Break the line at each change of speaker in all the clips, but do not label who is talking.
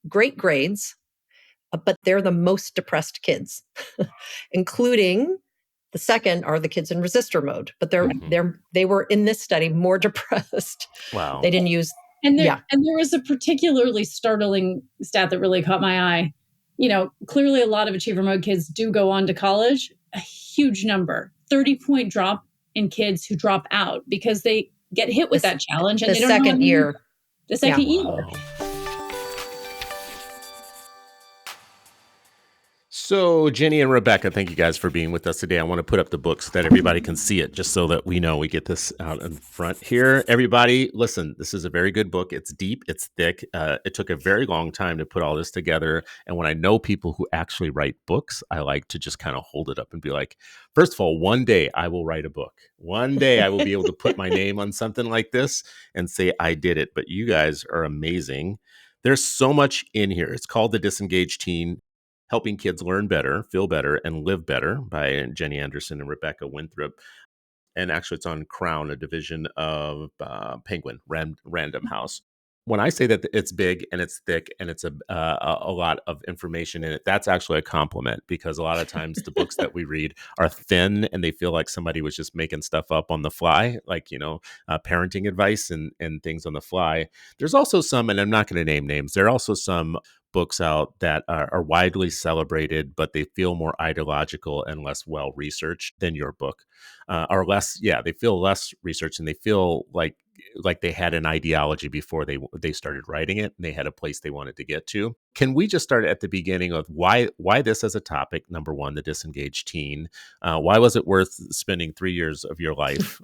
great grades, but they're the most depressed kids, including the second are the kids in resistor mode, but they were in this study more depressed.
Wow.
They didn't use.
And there was a particularly startling stat that really caught my eye. Clearly a lot of achiever mode kids do go on to college, a huge number, 30-point drop in kids who drop out because they get hit with that challenge. And
the
they don't
second
know
year.
The second year.
Wow. So Jenny and Rebecca, thank you guys for being with us today. I want to put up the book so that everybody can see it, just so that we know we get this out in front here. Everybody, listen, this is a very good book. It's deep, it's thick. It took a very long time to put all this together. And when I know people who actually write books, I like to just kind of hold it up and be like, first of all, one day I will write a book. One day I will be able to put my name on something like this and say I did it. But you guys are amazing. There's so much in here. It's called The Disengaged Teen: Helping Kids Learn Better, Feel Better, and Live Better by Jenny Anderson and Rebecca Winthrop. And actually, it's on Crown, a division of Penguin, Random House. When I say that it's big and it's thick and it's a lot of information in it, that's actually a compliment, because a lot of times the books that we read are thin and they feel like somebody was just making stuff up on the fly, like, parenting advice and things on the fly. There's also some, and I'm not going to name names, there are also some books out that are widely celebrated, but they feel more ideological and less well researched than your book, or less. Yeah, they feel less researched, and they feel like they had an ideology before they started writing it, and they had a place they wanted to get to. Can we just start at the beginning of why this as a topic? Number one, the disengaged teen. Why was it worth spending 3 years of your life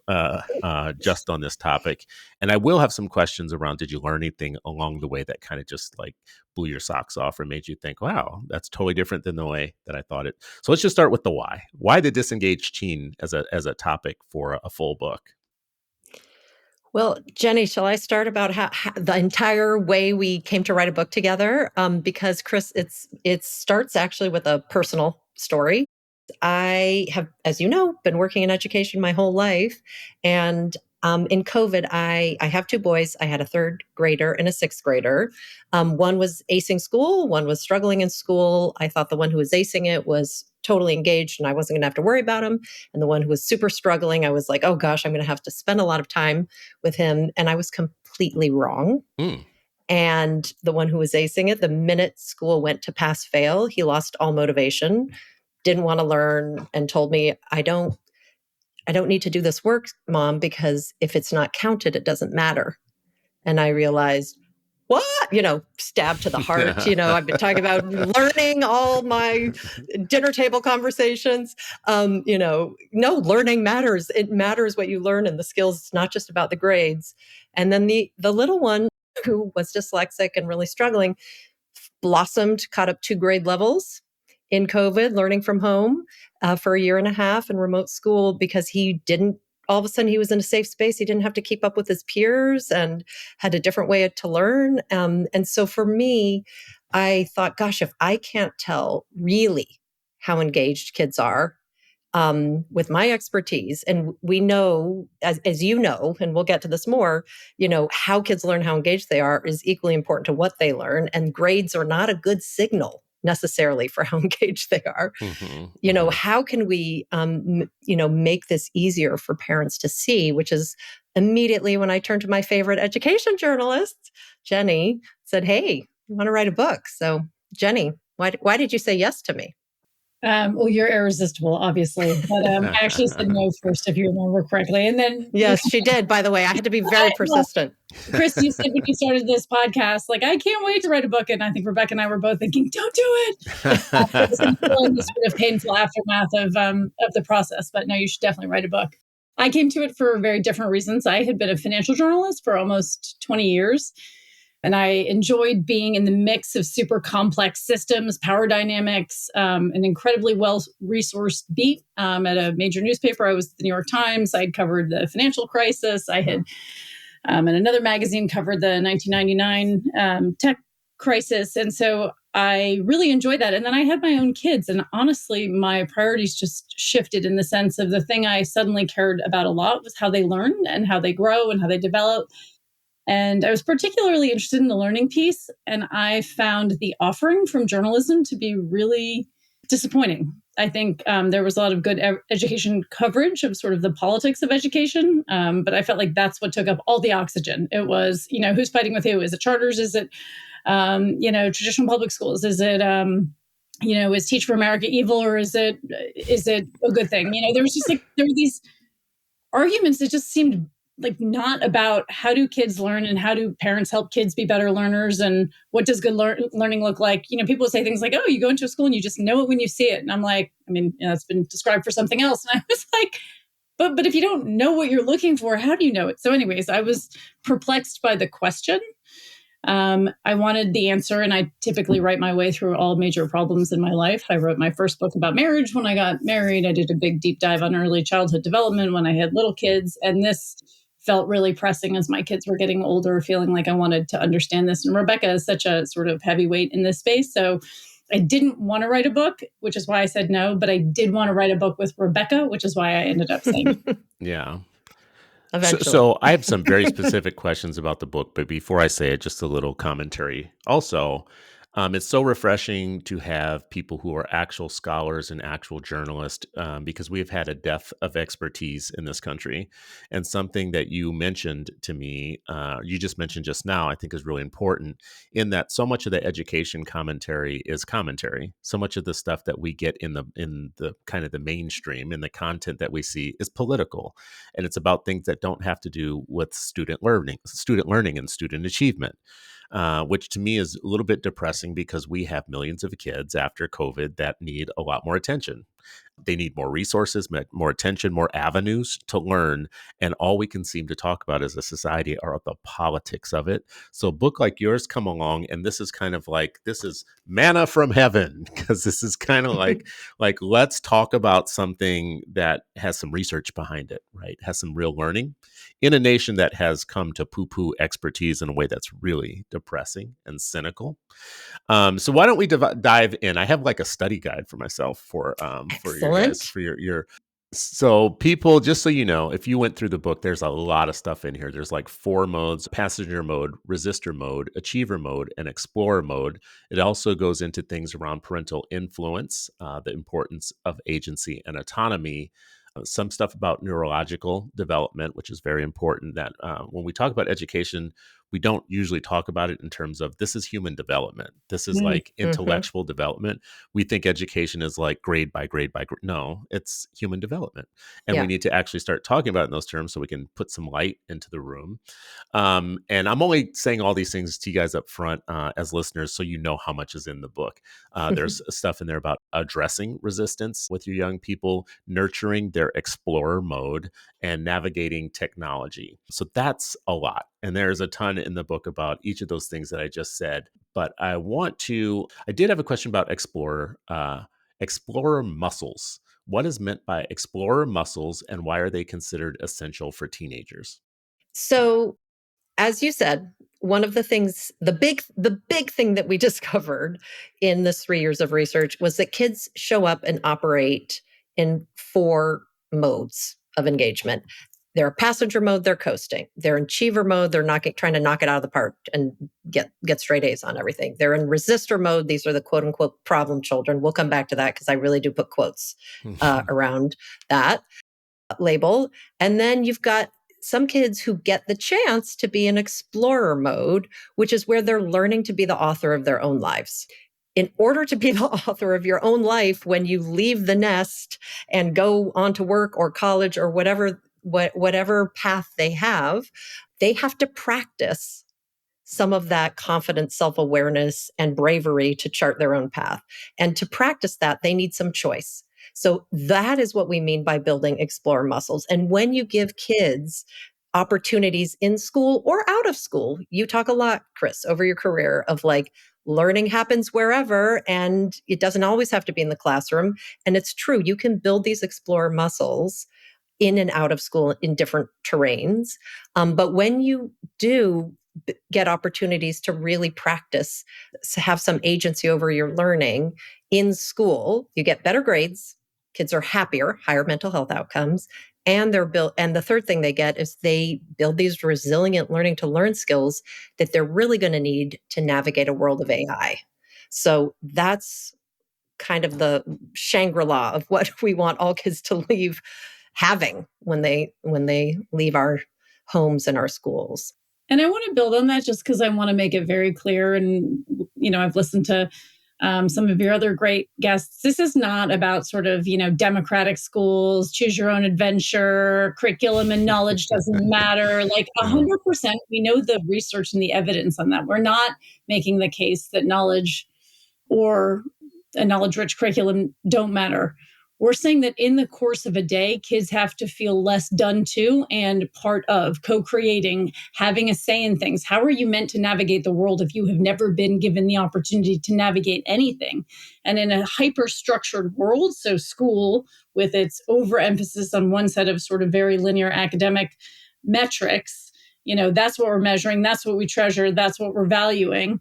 just on this topic? And I will have some questions around, did you learn anything along the way that kind of just like blew your socks off or made you think, wow, that's totally different than the way that I thought it? So let's just start with the why. Why the disengaged teen as a topic for a full book?
Well, Jenny, shall I start about how the entire way we came to write a book together? Because Chris, it starts actually with a personal story. I have, as you know, been working in education my whole life. And in COVID, I have two boys. I had a third grader and a sixth grader. One was acing school, one was struggling in school. I thought the one who was acing it was totally engaged and I wasn't going to have to worry about him. And the one who was super struggling, I was like, oh gosh, I'm going to have to spend a lot of time with him. And I was completely wrong. And the one who was acing it, the minute school went to pass fail, he lost all motivation, didn't want to learn, and told me, I don't need to do this work, Mom, because if it's not counted, it doesn't matter. And I realized, what? Stab to the heart. I've been talking about learning all my dinner table conversations. No, learning matters. It matters what you learn and the skills. It's not just about the grades. And then the little one who was dyslexic and really struggling blossomed, caught up 2 grade levels in COVID, learning from home for a year and a half in remote school, because all of a sudden he was in a safe space. He didn't have to keep up with his peers and had a different way to learn. And so for me, I thought, gosh, if I can't tell really how engaged kids are with my expertise, and we know, as you know, and we'll get to this more, how kids learn how engaged they are is equally important to what they learn. And grades are not a good signal necessarily for how engaged they are. How can we, make this easier for parents to see, which is immediately when I turned to my favorite education journalist, Jenny, said, hey, you want to write a book? So Jenny, why did you say yes to me?
Well, you're irresistible, obviously. But I actually said no first, if you remember correctly. And then
yes, she did, by the way. I had to be very persistent.
Chris, you said when you started this podcast, like, I can't wait to write a book. And I think Rebecca and I were both thinking, don't do it. It's the sort of painful aftermath of the process. But no, you should definitely write a book. I came to it for very different reasons. I had been a financial journalist for almost 20 years. And I enjoyed being in the mix of super complex systems, power dynamics, an incredibly well-resourced beat at a major newspaper. I was at the New York Times. I'd covered the financial crisis. I had, in another magazine, covered the 1999 tech crisis. And so I really enjoyed that. And then I had my own kids. And honestly, my priorities just shifted in the sense of the thing I suddenly cared about a lot was how they learn and how they grow and how they develop. And I was particularly interested in the learning piece. And I found the offering from journalism to be really disappointing. I think there was a lot of good education coverage of sort of the politics of education, but I felt like that's what took up all the oxygen. It was, who's fighting with who? Is it charters? Is it, traditional public schools? Is it, is Teach for America evil, or is it a good thing? There was just there were these arguments that just seemed like not about how do kids learn and how do parents help kids be better learners and what does good learning look like. People say things like, oh, you go into a school and you just know it when you see it. And I'm like, it's been described for something else. And I was like, but if you don't know what you're looking for, how do you know it? So anyways, I was perplexed by the question. I wanted the answer, and I typically write my way through all major problems in my life. I wrote my first book about marriage when I got married. I did a big deep dive on early childhood development when I had little kids. And this felt really pressing as my kids were getting older, feeling like I wanted to understand this. And Rebecca is such a sort of heavyweight in this space. So I didn't want to write a book, which is why I said no, but I did want to write a book with Rebecca, which is why I ended up saying
Yeah.
Eventually.
So I have some very specific questions about the book, but before I say it, just a little commentary. Also, it's so refreshing to have people who are actual scholars and actual journalists, because we've had a dearth of expertise in this country. And something that you mentioned to me, you just mentioned just now, I think is really important, in that so much of the education commentary is commentary. So much of the stuff that we get in the kind of the mainstream, in the content that we see, is political, and it's about things that don't have to do with student learning and student achievement. Which to me is a little bit depressing, because we have millions of kids after COVID that need a lot more attention. They need more resources, more attention, more avenues to learn. And all we can seem to talk about as a society are the politics of it. So a book like yours come along, and this is kind of like, this is manna from heaven, because this is kind of like, let's talk about something that has some research behind it, right? Has some real learning in a nation that has come to poo-poo expertise in a way that's really depressing and cynical. So why don't we dive in? I have like a study guide for myself for your guys,
Excellent.
for your. So people, just so you know, if you went through the book, there's a lot of stuff in here. There's like 4 modes: passenger mode, resistor mode, achiever mode, and explorer mode. It also goes into things around parental influence, the importance of agency and autonomy, some stuff about neurological development, which is very important. That when we talk about education, we don't usually talk about it in terms of this is human development. This is like intellectual development. We think education is like grade by grade by grade. No, it's human development. And we
Yeah.
need to actually start talking about it in those terms so we can put some light into the room. And I'm only saying all these things to you guys up front as listeners, so you know how much is in the book. There's stuff in there about addressing resistance with your young people, nurturing their explorer mode, and navigating technology. So that's a lot. And there's a ton in the book about each of those things that I just said. But I did have a question about explorer muscles. What is meant by explorer muscles, and why are they considered essential for teenagers?
So, as you said, one of the things, the big thing that we discovered in this 3 years of research was that kids show up and operate in 4 modes of engagement. They're passenger mode, they're coasting. They're in achiever mode, they're trying to knock it out of the park and get straight A's on everything. They're in resistor mode. These are the quote unquote problem children. We'll come back to that because I really do put quotes around that label. And then you've got some kids who get the chance to be in explorer mode, which is where they're learning to be the author of their own lives. In order to be the author of your own life, when you leave the nest and go on to work or college or whatever path they have to practice some of that confidence, self-awareness, and bravery to chart their own path. And to practice that, they need some choice. So that is what we mean by building explorer muscles. And when you give kids opportunities in school or out of school, you talk a lot, Chris, over your career of like learning happens wherever, and it doesn't always have to be in the classroom. And it's true, you can build these explorer muscles in and out of school in different terrains. But when you do get opportunities to really practice, have some agency over your learning in school, you get better grades, kids are happier, higher mental health outcomes, And they're built, and the third thing they get is they build these resilient learning to learn skills that they're really going to need to navigate a world of AI. So that's kind of the Shangri-La of what we want all kids to leave having when they leave our homes and our schools.
And I want to build on that just because I want to make it very clear. And, I've listened to some of your other great guests. This is not about sort of, democratic schools, choose your own adventure, curriculum and knowledge doesn't matter. Like 100%, we know the research and the evidence on that. We're not making the case that knowledge or a knowledge-rich curriculum don't matter. We're saying that in the course of a day, kids have to feel less done to and part of co-creating, having a say in things. How are you meant to navigate the world if you have never been given the opportunity to navigate anything? And in a hyper-structured world, so school with its overemphasis on one set of sort of very linear academic metrics, that's what we're measuring, that's what we treasure, that's what we're valuing.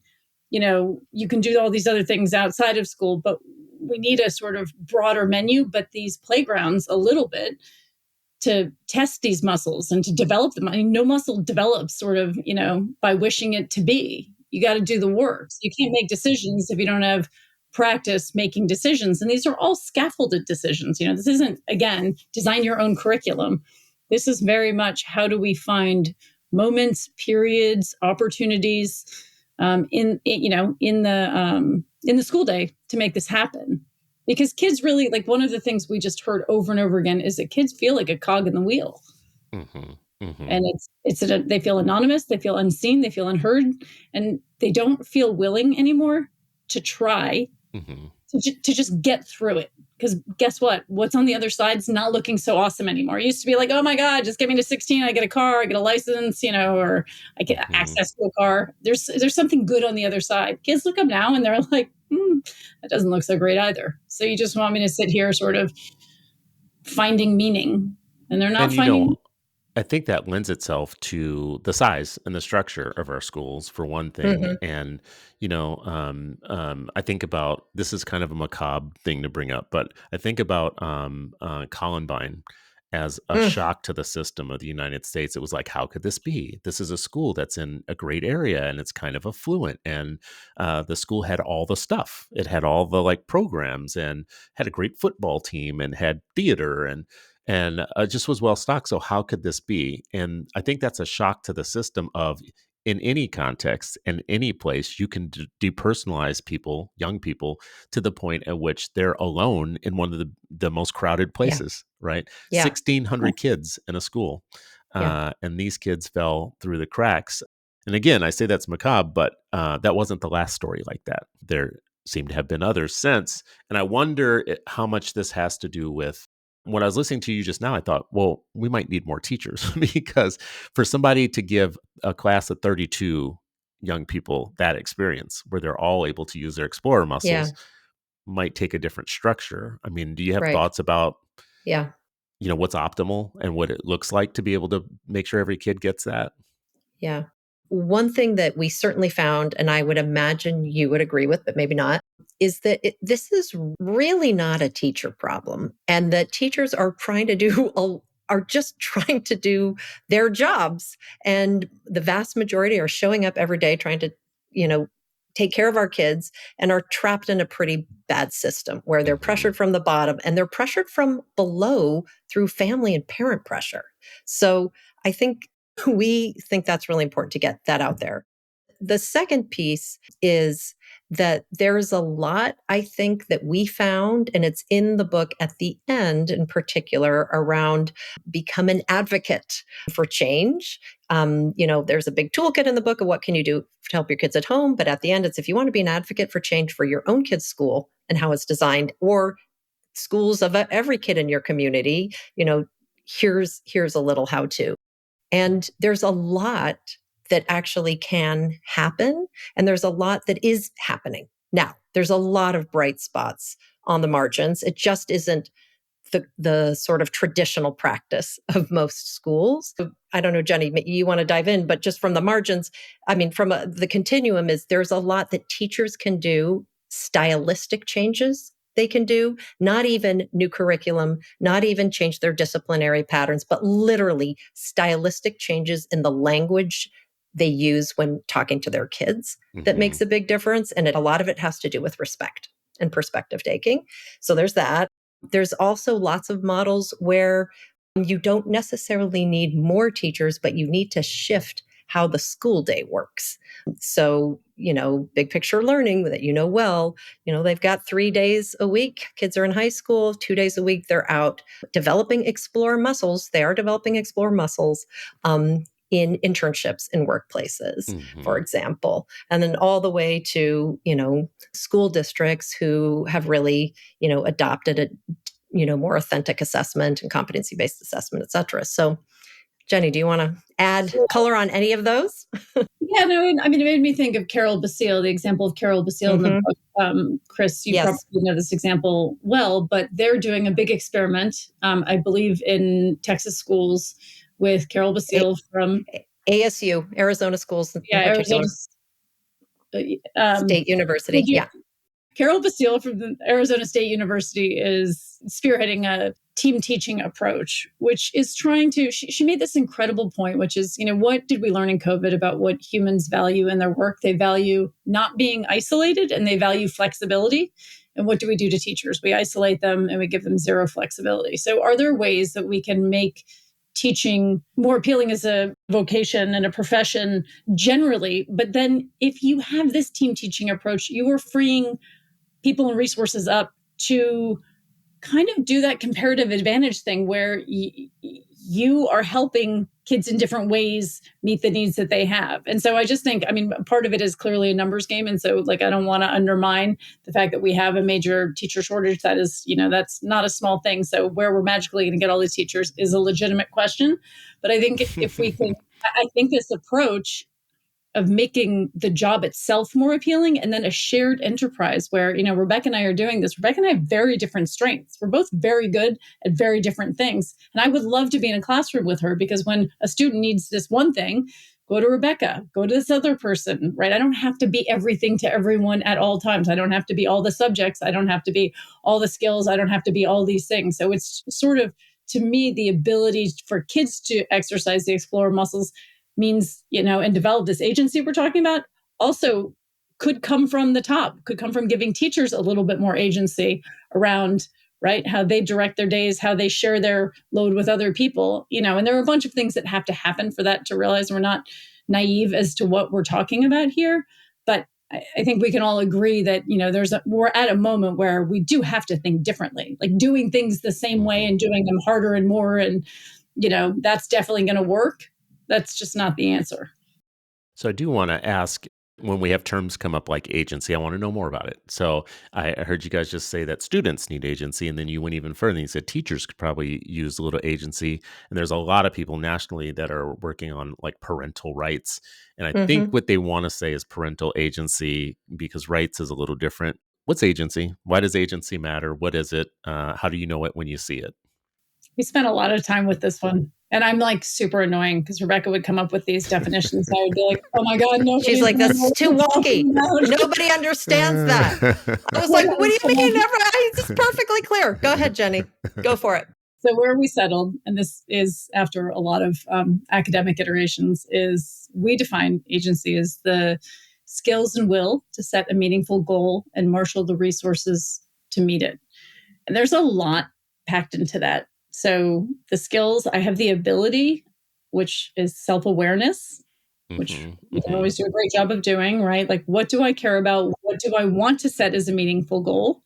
You can do all these other things outside of school, but we need a sort of broader menu, but these playgrounds a little bit to test these muscles and to develop them. I mean, no muscle develops sort of, by wishing it to be. You got to do the work. So you can't make decisions if you don't have practice making decisions. And these are all scaffolded decisions. This isn't, again, design your own curriculum. This is very much how do we find moments, periods, opportunities in the school day to make this happen. Because kids really, like, one of the things we just heard over and over again is that kids feel like a cog in the wheel. Mm-hmm. Mm-hmm. And they feel anonymous, they feel unseen, they feel unheard, and they don't feel willing anymore to try to just get through it. Because guess what? What's on the other side is not looking so awesome anymore. It used to be like, oh my God, just get me to 16, I get a car, I get a license, or I get access to a car. There's something good on the other side. Kids look up now and they're like, that doesn't look so great either. So you just want me to sit here sort of finding meaning, and they're not finding.
I think that lends itself to the size and the structure of our schools, for one thing. And, I think about, this is kind of a macabre thing to bring up, but I think about Columbine as a shock to the system of the United States. It was like, how could this be? This is a school that's in a great area and it's kind of affluent. And the school had all the stuff. It had all the programs and had a great football team and had theater and just was well stocked. So how could this be? And I think that's a shock to the system of, in any context and any place, you can depersonalize people, young people, to the point at which they're alone in one of the most crowded places, right?
Yeah.
1,600 kids in a school. And these kids fell through the cracks. And again, I say that's macabre, but that wasn't the last story like that. There seem to have been others since. And I wonder how much this has to do with, when I was listening to you just now, I thought, well, we might need more teachers, because for somebody to give a class of 32 young people that experience where they're all able to use their explorer muscles might take a different structure. I mean, do you have thoughts about, what's optimal and what it looks like to be able to make sure every kid gets that?
Yeah. One thing that we certainly found, and I would imagine you would agree with, but maybe not, is that this is really not a teacher problem, and that teachers are just trying to do their jobs. And the vast majority are showing up every day trying to, take care of our kids, and are trapped in a pretty bad system where they're pressured from the bottom and they're pressured from below through family and parent pressure. So I think we think that's really important to get that out there. The second piece is that there's a lot, I think, that we found, and it's in the book at the end in particular, around become an advocate for change. There's a big toolkit in the book of what can you do to help your kids at home. But at the end, it's if you want to be an advocate for change for your own kid's school and how it's designed, or schools of every kid in your community, here's a little how-to. And there's a lot that actually can happen, and there's a lot that is happening. Now, there's a lot of bright spots on the margins. It just isn't the sort of traditional practice of most schools. I don't know, Jenny, you want to dive in, but just from the margins, I mean, the continuum is there's a lot that teachers can do, stylistic changes they can do, not even new curriculum, not even change their disciplinary patterns, but literally stylistic changes in the language they use when talking to their kids that
Mm-hmm.
makes a big difference. And a lot of it has to do with respect and perspective taking. So there's that. There's also lots of models where you don't necessarily need more teachers, but you need to shift how the school day works. So, big picture learning that well, they've got 3 days a week. Kids are in high school, 2 days a week, they're out developing explore muscles. They are developing explore muscles in internships in workplaces,
Mm-hmm.
for example. And then all the way to, school districts who have really, adopted a more authentic assessment and competency-based assessment, et cetera. So, Jenny, do you want to add color on any of those?
Yeah, no, I mean, it made me think of Carol Basile, the example of Carol Basile in the book. Chris, you probably
Yes.
know this example well, but they're doing a big experiment, I believe, in Texas schools with Carol Basile from
ASU, Arizona Schools in
Arizona
particular. State University. Yeah.
Carol Basile from the Arizona State University is spearheading a team teaching approach, which is trying to, she made this incredible point, which is, what did we learn in COVID about what humans value in their work? They value not being isolated and they value flexibility. And what do we do to teachers? We isolate them and we give them zero flexibility. So are there ways that we can make teaching more appealing as a vocation and a profession generally? But then if you have this team teaching approach, you are freeing people and resources up to kind of do that comparative advantage thing where you are helping kids in different ways meet the needs that they have. And so I just think, part of it is clearly a numbers game. And so I don't want to undermine the fact that we have a major teacher shortage. That is, that's not a small thing. So where we're magically going to get all these teachers is a legitimate question. But I think if we can, I think this approach of making the job itself more appealing and then a shared enterprise where, Rebecca and I are doing this. Rebecca and I have very different strengths. We're both very good at very different things. And I would love to be in a classroom with her because when a student needs this one thing, go to Rebecca, go to this other person, right? I don't have to be everything to everyone at all times. I don't have to be all the subjects. I don't have to be all the skills. I don't have to be all these things. So it's sort of, to me, the ability for kids to exercise the explore muscles means, and develop this agency we're talking about also could come from the top, could come from giving teachers a little bit more agency around, right, how they direct their days, how they share their load with other people, and there are a bunch of things that have to happen for that to realize we're not naive as to what we're talking about here. But I think we can all agree that, we're at a moment where we do have to think differently, like doing things the same way and doing them harder and more. And, that's definitely going to work. That's just not the answer.
So I do want to ask, when we have terms come up like agency, I want to know more about it. So I heard you guys just say that students need agency, and then you went even further. You said teachers could probably use a little agency. And there's a lot of people nationally that are working on like parental rights. And I think what they want to say is parental agency because rights is a little different. What's agency? Why does agency matter? What is it? How do you know it when you see it?
We spent a lot of time with this one. And I'm like super annoying because Rebecca would come up with these definitions. And I would be like, oh my God, no.
She's like, that's too wonky. Nobody understands that. I was like, what do you mean? It's perfectly clear. Go ahead, Jenny. Go for it.
So where we settled, and this is after a lot of academic iterations, is we define agency as the skills and will to set a meaningful goal and marshal the resources to meet it. And there's a lot packed into that. So the skills, I have the ability, which is self-awareness, which we can always do a great job of doing, right? Like, what do I care about? What do I want to set as a meaningful goal?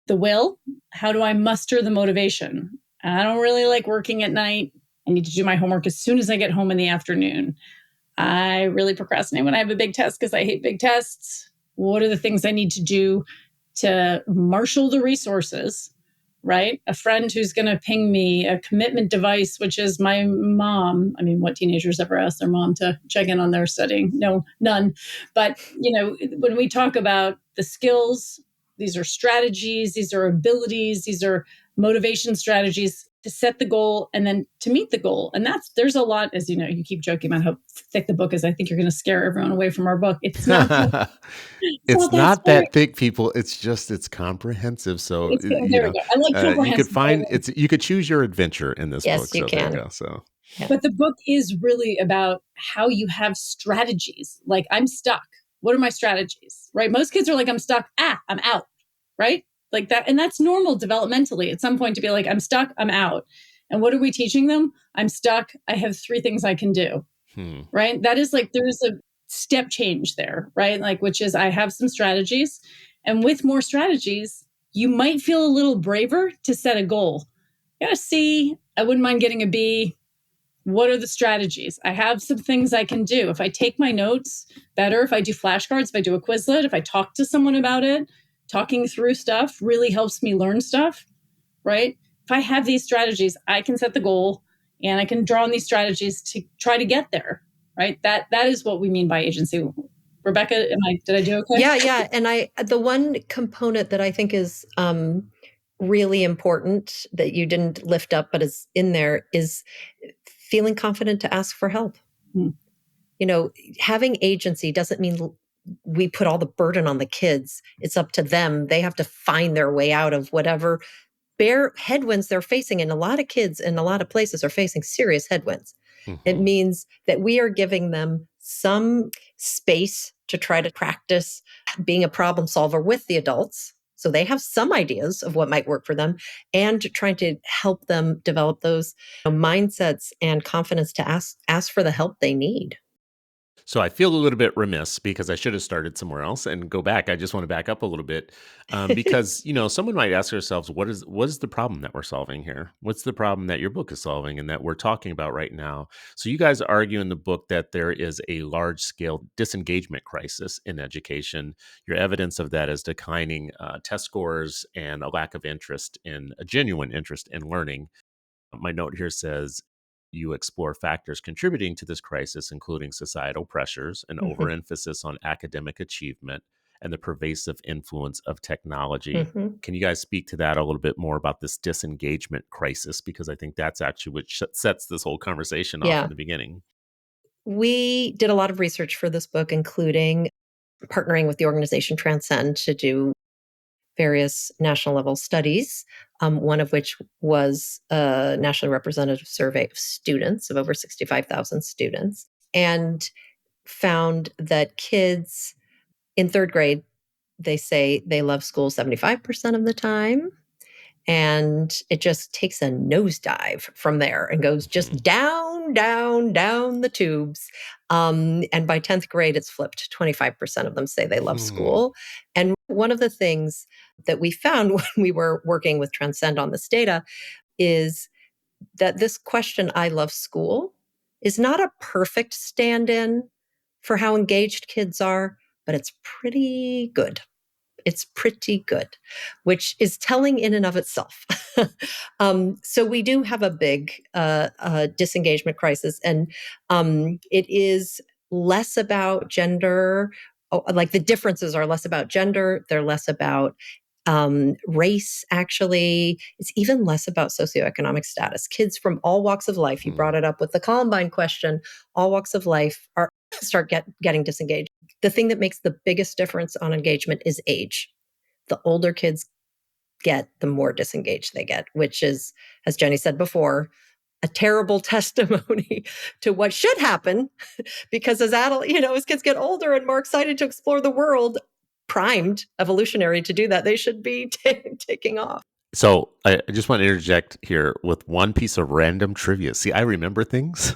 The will, how do I muster the motivation? I don't really like working at night. I need to do my homework as soon as I get home in the afternoon. I really procrastinate when I have a big test because I hate big tests. What are the things I need to do to marshal the resources? Right? A friend who's going to ping me a commitment device, which is my mom. I mean, what teenagers ever ask their mom to check in on their studying? No, none. But, when we talk about the skills, these are strategies, these are abilities, these are motivation strategies to set the goal and then to meet the goal. And there's a lot, as you know, you keep joking about how thick the book is. I think you're going to scare everyone away from our book. It's not
It's
that
not
scary.
that thick, people. It's comprehensive. So
There we go. I like
you could
comprehensive.
you could choose your adventure in this
Yes,
book.
you
So there you
can.
go. So
Yeah.
But the book is really about how you have strategies. Like, I'm stuck. What are my strategies? Right? Most kids are like, I'm stuck. I'm out. Right? Like that. And that's normal developmentally at some point to be like, I'm stuck. I'm out. And what are we teaching them? I'm stuck. I have 3 things I can do. Right? That is like, there's a step change there, right? Like, which is, I have some strategies. And with more strategies, you might feel a little braver to set a goal. You got a C. I wouldn't mind getting a B. What are the strategies? I have some things I can do. If I take my notes better, if I do flashcards, if I do a Quizlet, if I talk to someone about it, talking through stuff really helps me learn stuff, right? If I have these strategies, I can set the goal and I can draw on these strategies to try to get there, right? That is what we mean by agency. Rebecca, did I do okay?
Yeah. And the one component that I think is really important that you didn't lift up, but is in there, is feeling confident to ask for help. You know, having agency doesn't mean we put all the burden on the kids. It's up to them. They have to find their way out of whatever bare headwinds they're facing. And a lot of kids in a lot of places are facing serious headwinds. It means that we are giving them some space to try to practice being a problem solver with the adults. So they have some ideas of what might work for them, and trying to help them develop those mindsets and confidence to ask for the help they need.
So I feel a little bit remiss because I should have started somewhere else and go back. I just want to back up a little bit because someone might ask themselves, what is the problem that we're solving here? What's the problem that your book is solving and that we're talking about right now? So you guys argue in the book that there is a large scale disengagement crisis in education. Your evidence of that is declining test scores and a lack of a genuine interest in learning. My note here says you explore factors contributing to this crisis, including societal pressures, an overemphasis on academic achievement, and the pervasive influence of technology. Can you guys speak to that a little bit more about this disengagement crisis? Because I think that's actually what sets this whole conversation off
Yeah.
in the beginning.
We did a lot of research for this book, including partnering with the organization Transcend to do various national level studies, one of which was a nationally representative survey of students, of over 65,000 students, and found that kids in 3rd grade, they say they love school 75% of the time. And it just takes a nosedive from there and goes just down, down, down the tubes. And by 10th grade, it's flipped. 25% of them say they love school. And one of the things that we found when we were working with Transcend on this data is that this question, I love school, is not a perfect stand-in for how engaged kids are, but it's pretty good. It's pretty good, which is telling in and of itself. So we do have a big disengagement crisis, and it is less about gender. Like the differences are less about gender, they're less about race, actually. It's even less about socioeconomic status. Kids from all walks of life, you brought it up with the Columbine question, all walks of life start getting disengaged. The thing that makes the biggest difference on engagement is age. The older kids get, the more disengaged they get, which is, as Jenny said before, a terrible testimony to what should happen. Because as kids get older and more excited to explore the world, primed evolutionary to do that, they should be taking off.
So I just want to interject here with one piece of random trivia. See, I remember things.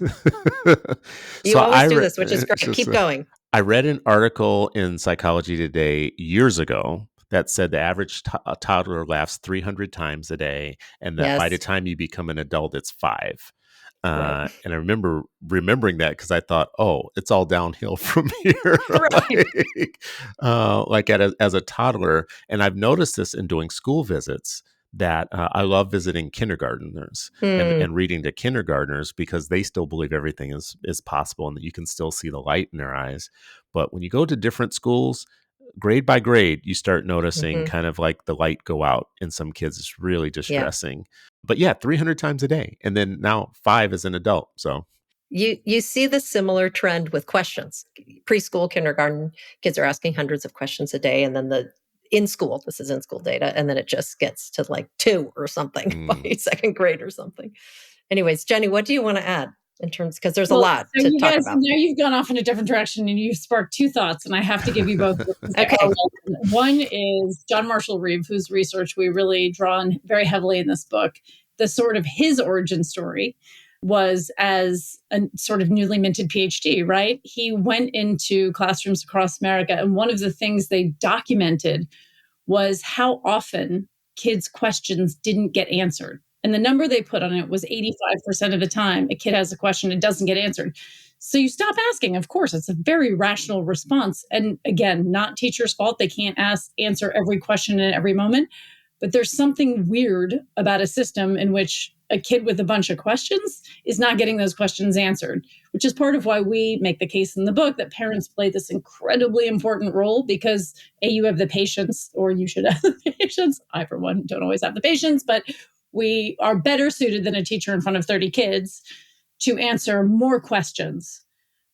You always do this, which is great. Keep going.
I read an article in Psychology Today years ago that said the average toddler laughs 300 times a day, and that by the time you become an adult, it's 5.
Right.
And I remember remembering that because I thought, oh, it's all downhill from here,
Right.
as a toddler. And I've noticed this in doing school visits that I love visiting kindergartners and reading to kindergartners because they still believe everything is possible and that you can still see the light in their eyes. But when you go to different schools, grade by grade, you start noticing
Mhm.
kind of like the light go out in some kids. It's really
Yeah.
distressing. But yeah, 300 times a day. And then now 5 as an adult. So,
You see the similar trend with questions. Preschool, kindergarten, kids are asking hundreds of questions a day, and then this is in school data, and then it just gets to like 2 or something by second grade or something. Anyways, Jenny, what do you wanna add in terms, because there's a
Well,
lot
so
to
you
talk
guys,
about.
now you've gone off in a different direction and you've sparked two thoughts, and I have to give you both because they are
Okay.
relevant. One is John Marshall Reeve, whose research we really draw on very heavily in this book. The sort of his origin story was as a sort of newly minted PhD, right? He went into classrooms across America, and one of the things they documented was how often kids' questions didn't get answered. And the number they put on it was 85% of the time a kid has a question and doesn't get answered. So you stop asking. Of course, it's a very rational response. And again, not teachers' fault. They can't answer every question in every moment. But there's something weird about a system in which a kid with a bunch of questions is not getting those questions answered, which is part of why we make the case in the book that parents play this incredibly important role because A, you have the patience, or you should have the patience. I, for one, don't always have the patience, but we are better suited than a teacher in front of 30 kids to answer more questions.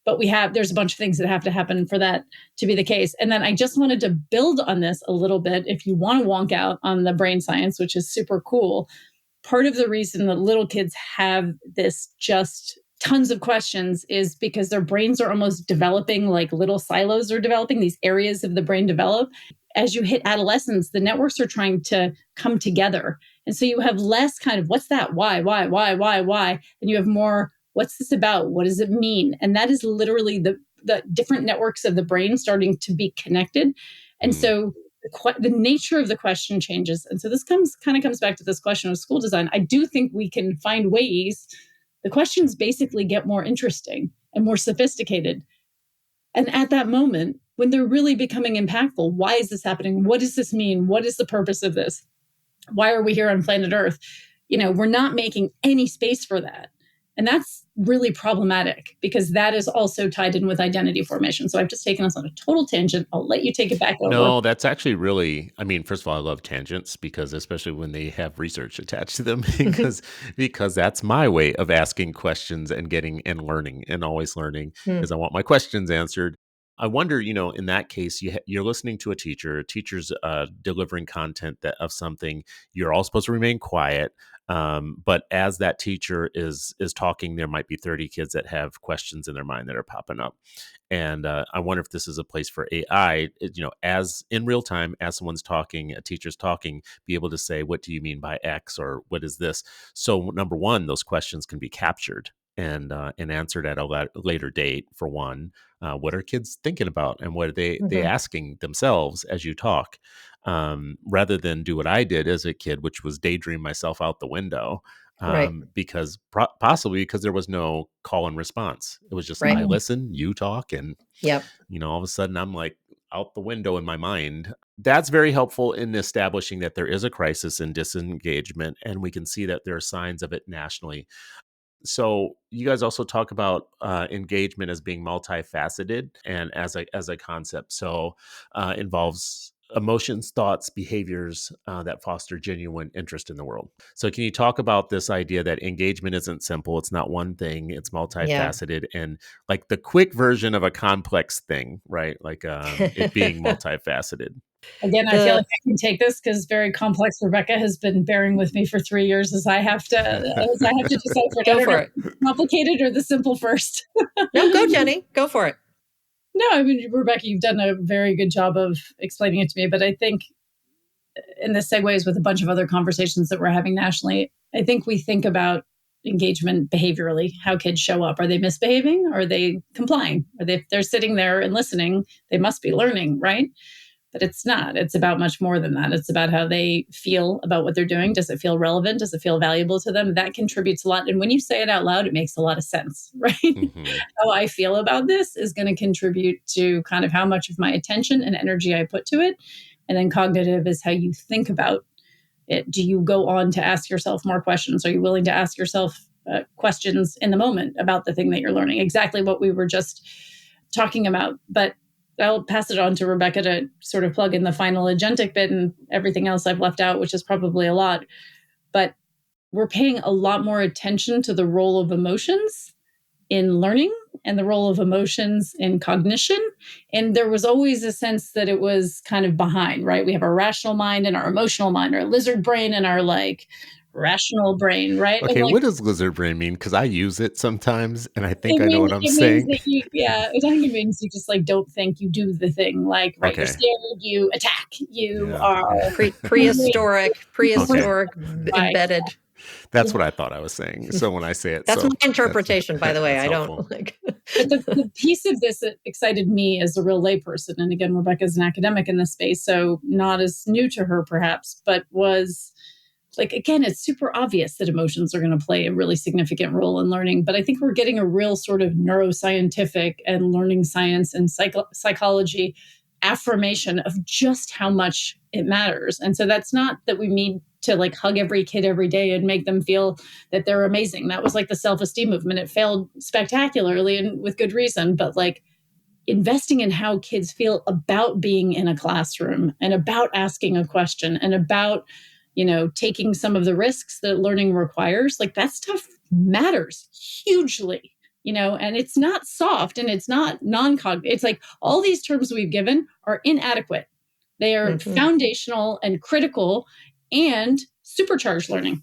But there's a bunch of things that have to happen for that to be the case. And then I just wanted to build on this a little bit. If you want to wonk out on the brain science, which is super cool, part of the reason that little kids have this just tons of questions is because their brains are almost developing, like little silos are developing, these areas of the brain develop. As you hit adolescence, the networks are trying to come together. And so you have less kind of what's that? Why? And you have more, what's this about? What does it mean? And that is literally the different networks of the brain starting to be connected. And so the nature of the question changes. And so this comes back to this question of school design. I do think we can find ways the questions basically get more interesting and more sophisticated. And at that moment, when they're really becoming impactful, why is this happening? What does this mean? What is the purpose of this? Why are we here on planet Earth? We're not making any space for that. And that's really problematic because that is also tied in with identity formation. So I've just taken us on a total tangent. I'll let you take it back over.
no, that's actually really, I mean, first of all, I love tangents because especially when they have research attached to them because that's my way of asking questions and getting and learning and always learning
Hmm.
is I want my questions answered. I wonder, in that case, you're listening to a teacher's delivering content of something. You're all supposed to remain quiet. But as that teacher is talking, there might be 30 kids that have questions in their mind that are popping up. And I wonder if this is a place for AI, as in real time, as someone's talking, a teacher's talking, be able to say, what do you mean by X or what is this? So number one, those questions can be captured and answered at a later date. For one, what are kids thinking about and what are they
Mhm.
asking themselves as you talk, rather than do what I did as a kid, which was daydream myself out the window,
Right.
because possibly because there was no call and response. It was just
Right.
I listen, you talk, and
Yep.
all of a sudden I'm like out the window in my mind. That's very helpful in establishing that there is a crisis in disengagement, and we can see that there are signs of it nationally. So you guys also talk about engagement as being multifaceted and as a concept. So involves emotions, thoughts, behaviors that foster genuine interest in the world. So can you talk about this idea that engagement isn't simple? It's not one thing. It's
Yeah.
multifaceted and like the quick version of a complex thing, right? Like it being multifaceted.
Again, I feel like
The
I can take this because very complex Rebecca has been bearing with me for 3 years as I have to decipher it. I
Go
don't know
for
if
it.
it's complicated or the simple first.
No, go, Jenny. Go for it.
No, I mean, Rebecca, you've done a very good job of explaining it to me. But I think, and this segues with a bunch of other conversations that we're having nationally, I think we think about engagement behaviorally, how kids show up. Are they misbehaving? Are they complying? If they're sitting there and listening, they must be learning, right? But it's not. It's about much more than that. It's about how they feel about what they're doing. Does it feel relevant? Does it feel valuable to them? That contributes a lot. And when you say it out loud, it makes a lot of sense, right?
Hmm.
How I feel about this is going to contribute to kind of how much of my attention and energy I put to it. And then cognitive is how you think about it. Do you go on to ask yourself more questions? Are you willing to ask yourself questions in the moment about the thing that you're learning? Exactly what we were just talking about. But I'll pass it on to Rebecca to sort of plug in the final agentic bit and everything else I've left out, which is probably a lot. But we're paying a lot more attention to the role of emotions in learning and the role of emotions in cognition. And there was always a sense that it was kind of behind, right? We have our rational mind and our emotional mind, our lizard brain and our like rational brain, right?
Okay,
And like,
what does lizard brain mean? Because I use it sometimes, and I think
it
I know
means
what I'm
it means
saying.
that you, yeah, I think it means you just like don't think, you do the thing. Like, right, you're
Okay.
scared, you attack, you
Yeah.
are
Prehistoric
Right.
embedded.
That's what I thought I was saying. So when I say it,
That's
so
my interpretation, by the way.
that's
I
helpful.
don't like.
But the piece of this that excited me as a real layperson, and again, Rebecca's an academic in this space, so not as new to her perhaps, but was like, again, it's super obvious that emotions are going to play a really significant role in learning. But I think we're getting a real sort of neuroscientific and learning science and psychology affirmation of just how much it matters. And so that's not that we need to like hug every kid every day and make them feel that they're amazing. That was like the self-esteem movement. It failed spectacularly and with good reason. But like investing in how kids feel about being in a classroom and about asking a question and about, taking some of the risks that learning requires, like that stuff matters hugely, and it's not soft and it's not non-cognitive. It's like all these terms we've given are inadequate. They are foundational and critical and supercharged learning.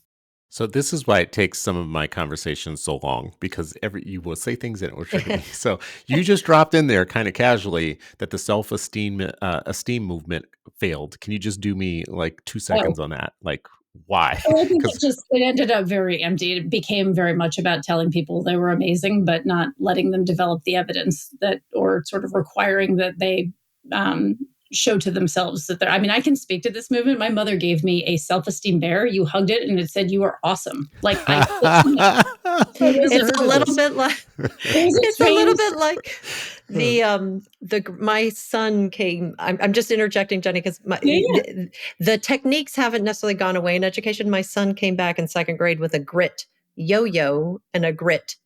So this is why it takes some of my conversations so long, because you will say things and it will trigger me. So you just dropped in there kind of casually that the self-esteem esteem movement failed. Can you just do me like 2 seconds on that? Like why?
I think it ended up very empty. It became very much about telling people they were amazing, but not letting them develop the evidence or sort of requiring that they show to themselves that I mean, I can speak to this movement. My mother gave me a self-esteem bear. You hugged it and it said, "You are awesome." Like
It's a little bit like my son came. I'm just interjecting, Jenny, because the techniques haven't necessarily gone away in education. My son came back in second grade with a grit yo-yo and a grit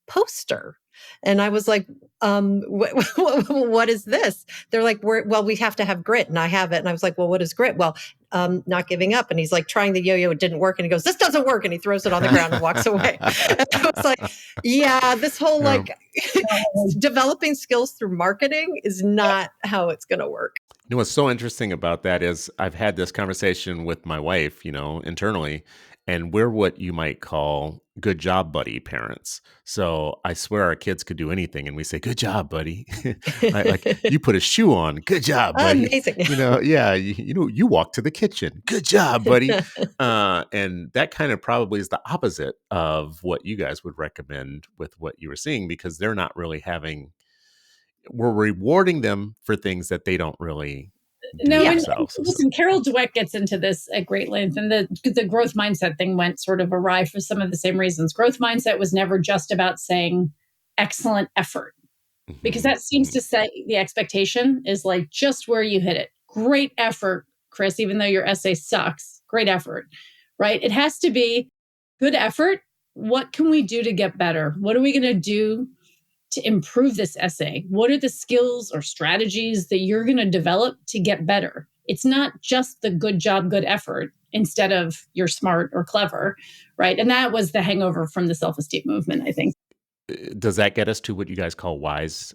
poster. And I was like, what is this? They're like, we have to have grit. And I have it. And I was like, well, what is grit? Well, not giving up. And he's like trying the yo-yo. It didn't work. And he goes, this doesn't work. And he throws it on the ground and walks away. And I was like, yeah, this whole developing skills through marketing is not how it's going to work.
What's so interesting about that is I've had this conversation with my wife, internally, and we're what you might call good job buddy parents. So I swear our kids could do anything and we say, good job, buddy. like you put a shoe on. Good job, buddy.
Amazing.
You walk to the kitchen. Good job, buddy. And that kind of probably is the opposite of what you guys would recommend with what you were seeing, because they're not really we're rewarding them for things that they don't really do themselves.
Listen, Carol Dweck gets into this at great length, and the growth mindset thing went sort of awry for some of the same reasons. Growth mindset was never just about saying excellent effort, because that seems to say the expectation is like just where you hit it. Great effort, Chris, even though your essay sucks. Great effort, right? It has to be good effort. What can we do to get better? What are we going to do to improve this essay? What are the skills or strategies that you're going to develop to get better? It's not just the good job, good effort instead of you're smart or clever, right? And that was the hangover from the self-esteem movement, I think.
Does that get us to what you guys call wise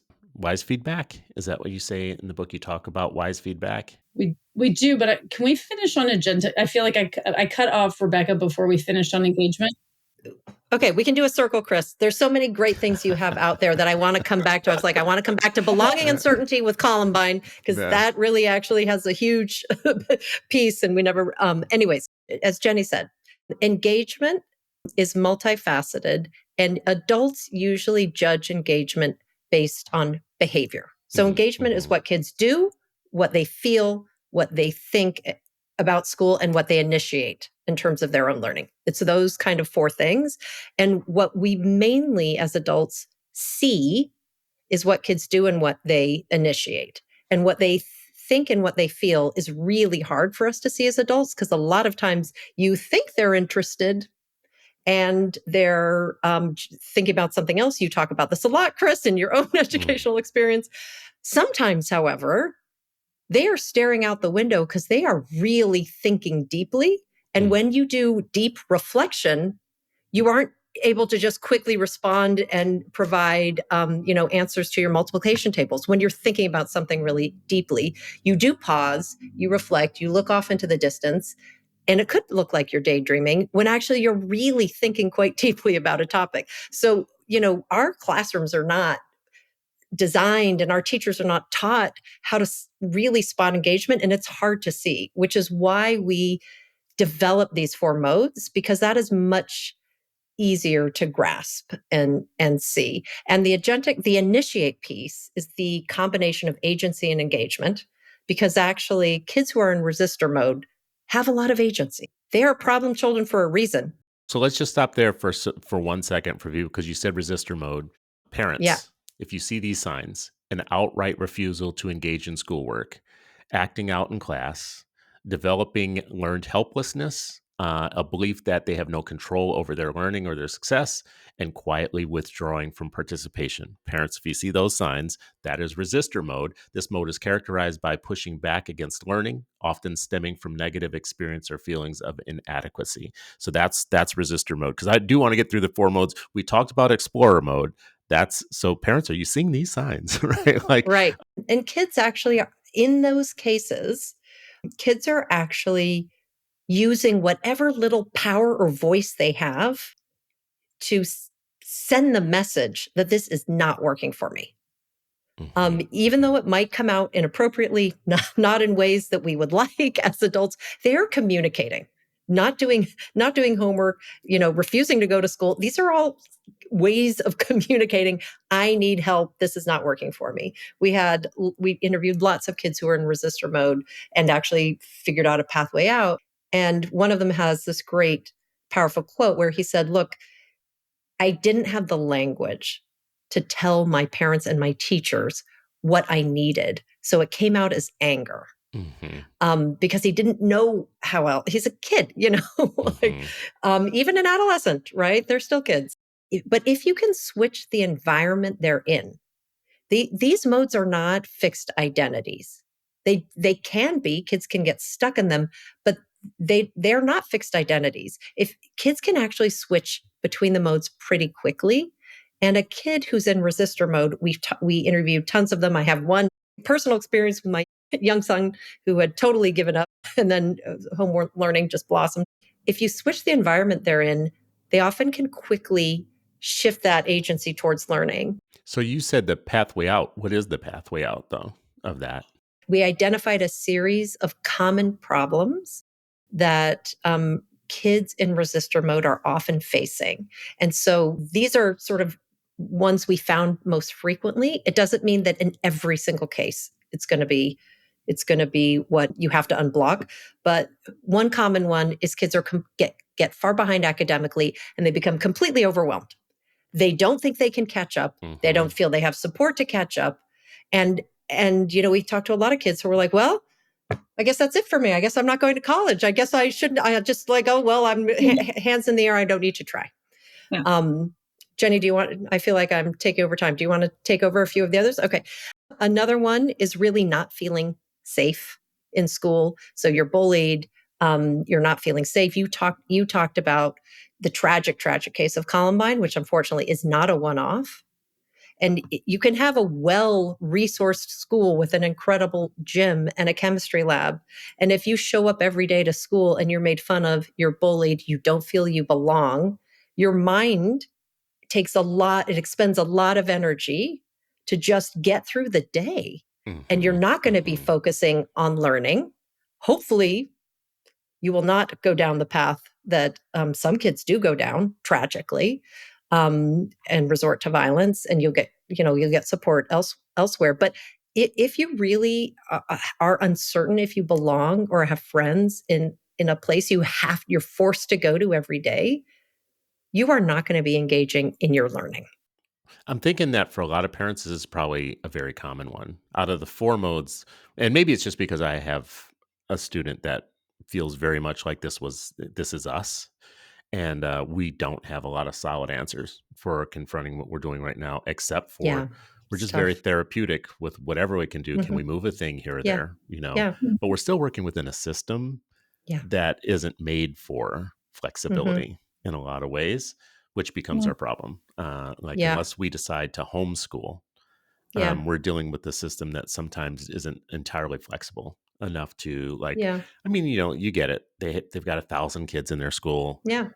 feedback? Is that what you say in the book? You talk about wise feedback?
We do, but can we finish on agenda? I feel like I cut off Rebecca before we finished on engagement.
Okay, we can do a circle, Chris. There's so many great things you have out there that I want to come back to. I was like, I want to come back to belonging and certainty with Columbine, because that really actually has a huge piece. And we never, anyways, as Jenny said, engagement is multifaceted, and adults usually judge engagement based on behavior. So engagement is what kids do, what they feel, what they think about school, and what they initiate in terms of their own learning. It's those kind of 4 things. And what we mainly as adults see is what kids do and what they initiate. And what they think and what they feel is really hard for us to see as adults, because a lot of times you think they're interested and they're thinking about something else. You talk about this a lot, Chris, in your own educational experience. Sometimes, however, they are staring out the window because they are really thinking deeply. And when you do deep reflection, you aren't able to just quickly respond and provide answers to your multiplication tables. When you're thinking about something really deeply, you do pause, you reflect, you look off into the distance, and it could look like you're daydreaming when actually you're really thinking quite deeply about a topic. So, our classrooms are not designed and our teachers are not taught how to really spot engagement, and it's hard to see, which is why we develop these 4 modes, because that is much easier to grasp and see. And the initiate piece is the combination of agency and engagement, because actually kids who are in resistor mode have a lot of agency. They are problem children for a reason.
So let's just stop there for 1 second for you, because you said resistor mode.
Yeah.
Parents, if you see these signs, an outright refusal to engage in schoolwork, acting out in class, developing learned helplessness, a belief that they have no control over their learning or their success, and quietly withdrawing from participation. Parents, if you see those signs, that is resistor mode. This mode is characterized by pushing back against learning, often stemming from negative experience or feelings of inadequacy. So that's resistor mode. Because I do want to get through the 4 modes. We talked about explorer mode. So parents, are you seeing these signs? Right?
Right. And kids actually are, in those cases, kids are actually using whatever little power or voice they have to send the message that this is not working for me. Even though it might come out inappropriately, not in ways that we would like as adults, they're communicating, not doing homework, refusing to go to school. These are all ways of communicating. I need help. This is not working for me. We interviewed lots of kids who are in resistor mode and actually figured out a pathway out. And one of them has this great, powerful quote where he said, "Look, I didn't have the language to tell my parents and my teachers what I needed. So it came out as anger." Because he didn't know how else. He's a kid, even an adolescent, right? They're still kids. But if you can switch the environment they're in, these modes are not fixed identities. They can be, kids can get stuck in them, but they're not fixed identities. If kids can actually switch between the modes pretty quickly, and a kid who's in resistor mode, we interviewed tons of them. I have one personal experience with my young son who had totally given up, and then homework learning just blossomed. If you switch the environment they're in, they often can quickly shift that agency towards learning.
So you said the pathway out. What is the pathway out, though, of that?
We identified a series of common problems that kids in resistor mode are often facing. And so these are sort of ones we found most frequently. It doesn't mean that in every single case it's going to be what you have to unblock. But one common one is kids are get far behind academically and they become completely overwhelmed. They don't think they can catch up. They don't feel they have support to catch up. And we talked to a lot of kids who were like, well, I guess that's it for me. I guess I'm not going to college. I guess I shouldn't. I just like, oh, well, I'm hands in the air. I don't need to try. Yeah. Jenny, I feel like I'm taking over time. Do you want to take over a few of the others? Okay. Another one is really not feeling safe in school. So you're bullied. You're not feeling safe. You talked about the tragic case of Columbine, which unfortunately is not a one-off. And you can have a well-resourced school with an incredible gym and a chemistry lab. And if you show up every day to school and you're made fun of, you're bullied, you don't feel you belong, your mind it expends a lot of energy to just get through the day. And you're not going to be focusing on learning. Hopefully, you will not go down the path that some kids do go down tragically, and resort to violence, and you'll get support elsewhere. But if you really are uncertain if you belong or have friends in a place you're forced to go to every day, you are not going to be engaging in your learning.
I'm thinking that for a lot of parents, this is probably a very common one. Out of the 4 modes, and maybe it's just because I have a student that feels very much like this is us. And we don't have a lot of solid answers for confronting what we're doing right now, except for We're
It's
just very
tough.
therapeutic with whatever we can do. Can we move a thing here or
Yeah.
there,
Yeah.
but we're still working within a system
Yeah.
that isn't made for
Mhm.
flexibility in a lot of ways, which becomes
Yeah.
our problem. Like
Yeah.
unless we decide to homeschool,
Yeah.
we're dealing with a system that sometimes isn't entirely flexible enough to like,
Yeah.
I mean, you get it. They've got 1,000 kids in their school.
Yeah.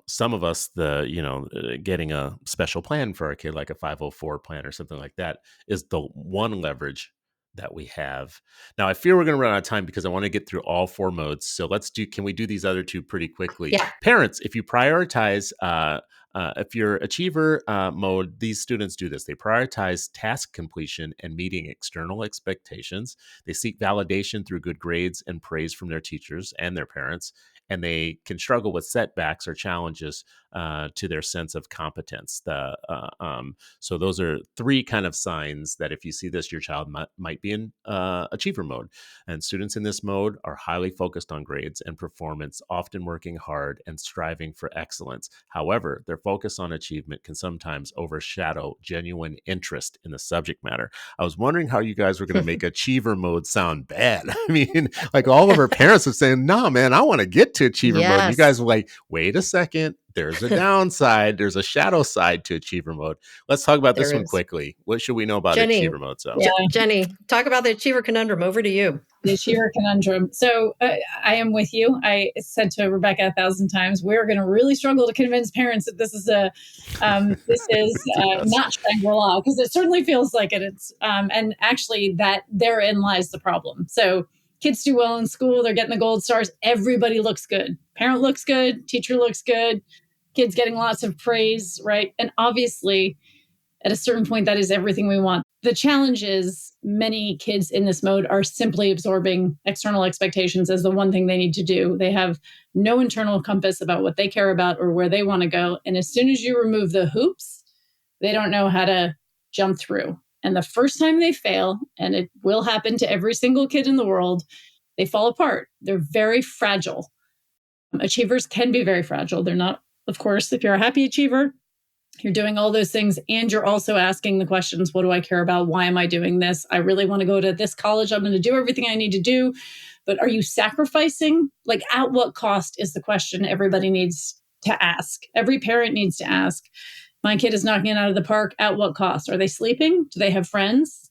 Some of us, getting a special plan for a kid, like a 504 plan or something like that, is the one leverage that we have. Now, I fear we're going to run out of time because I want to get through all 4 modes. So can we do these other 2 pretty quickly?
Yeah.
Parents, if you prioritize, if you're achiever mode, these students do this. They prioritize task completion and meeting external expectations. They seek validation through good grades and praise from their teachers and their parents. And they can struggle with setbacks or challenges to their sense of competence. So those are 3 kind of signs that if you see this, your child might be in achiever mode. And students in this mode are highly focused on grades and performance, often working hard and striving for excellence. However, their focus on achievement can sometimes overshadow genuine interest in the subject matter. I was wondering how you guys were going to make achiever mode sound bad. I mean, like all of our parents are saying, no, man, I want to get to achiever mode. And you guys
Yes.
were like, wait a second. There's a downside. There's a shadow side to achiever mode. Let's talk about this
There
one
is.
quickly. What should we know about
Jenny.
achiever mode? So,
Yeah.
Jenny, talk about the achiever conundrum. Over to you.
The achiever conundrum. So I am with you. I said to Rebecca 1,000 times, we're going to really struggle to convince parents that this is not Shangri-La, because it certainly feels like it. And actually that therein lies the problem. So kids do well in school. They're getting the gold stars. Everybody looks good. Parent looks good. Teacher looks good. Kids getting lots of praise, right? And obviously, at a certain point, that is everything we want. The challenge is many kids in this mode are simply absorbing external expectations as the one thing they need to do. They have no internal compass about what they care about or where they want to go. And as soon as you remove the hoops, they don't know how to jump through. And the first time they fail, and it will happen to every single kid in the world, they fall apart. They're very fragile. Achievers can be very fragile. They're not, of course, if you're a happy achiever, you're doing all those things and you're also asking the questions, what do I care about? Why am I doing this? I really want to go to this college. I'm going to do everything I need to do. But are you sacrificing? Like, at what cost is the question everybody needs to ask. Every parent needs to ask. My kid is knocking it out of the park. At what cost? Are they sleeping? Do they have friends?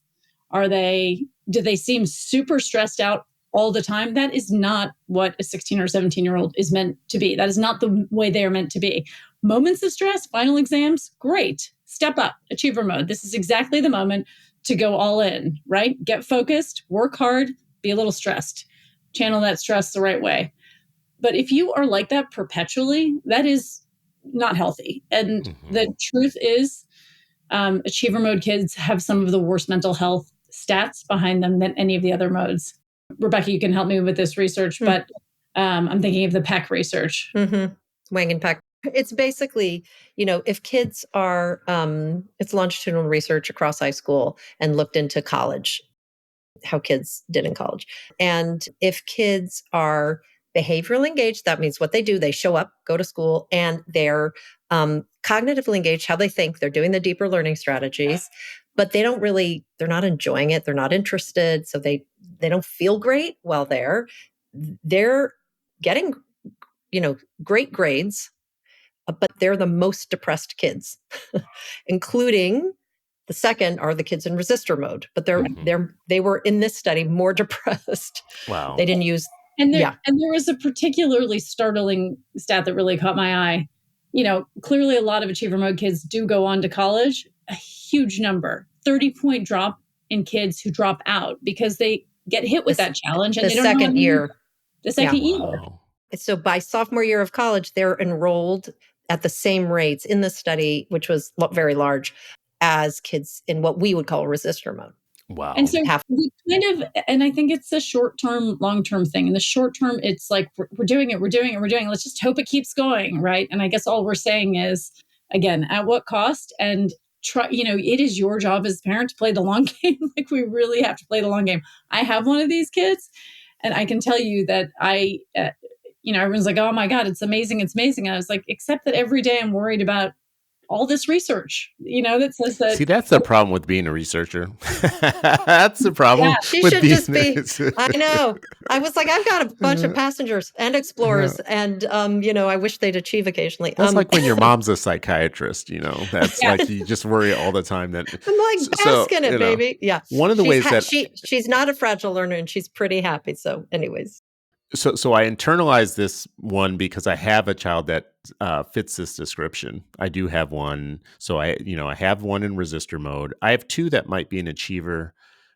Do they seem super stressed out all the time? That is not what a 16 or 17-year-old is meant to be. That is not the way they are meant to be. Moments of stress, final exams, great. Step up, achiever mode. This is exactly the moment to go all in, right? Get focused, work hard, be a little stressed. Channel that stress the right way. But if you are like that perpetually, that is not healthy. And the truth is, achiever mode kids have some of the worst mental health stats behind them than any of the other modes. Rebecca, you can help me with this research, but I'm thinking of the Peck research.
Wang and Peck. It's basically, if kids are, it's longitudinal research across high school and looked into college, how kids did in college. And if kids are behaviorally engaged, that means what they do, they show up, go to school, and they're cognitively engaged, how they think, they're doing the deeper learning strategies, but they're not enjoying it, they're not interested, so they don't feel great while they're getting, great grades, but they're the most depressed kids, including the second are the kids in resistor mode, but they were in this study more depressed.
Wow.
They didn't use.
And there was a particularly startling stat that really caught my eye. Clearly a lot of achiever mode kids do go on to college, a huge number, 30-point drop in kids who drop out because they get hit with that challenge and
the
they don't know
second year.
The second year.
Wow.
So by sophomore year of college, they're enrolled at the same rates in the study, which was very large, as kids in what we would call resistor mode.
Wow.
And so and I think it's a short-term, long-term thing. In the short term, it's like, we're doing it. Let's just hope it keeps going, right? And I guess all we're saying is, again, at what cost? And try, it is your job as a parent to play the long game. Like, we really have to play the long game. I have one of these kids, and I can tell you that everyone's like, oh my God, it's amazing. And I was like, except that every day I'm worried about all this research, that says that.
See, that's the problem with being a researcher. That's the problem
She
with
should
being.
just be. I know. I was like, I've got a bunch of passengers and explorers, and I wish they'd achieve occasionally.
That's like when your mom's a psychiatrist. That's like you just worry all the time that.
I'm like, bask in it, baby. Yeah.
One of the ways that
she's not a fragile learner, and she's pretty happy. So, anyways.
So I internalized this one because I have a child that fits this description. I do have one. So I have one in resistor mode. I have two that might be an achiever,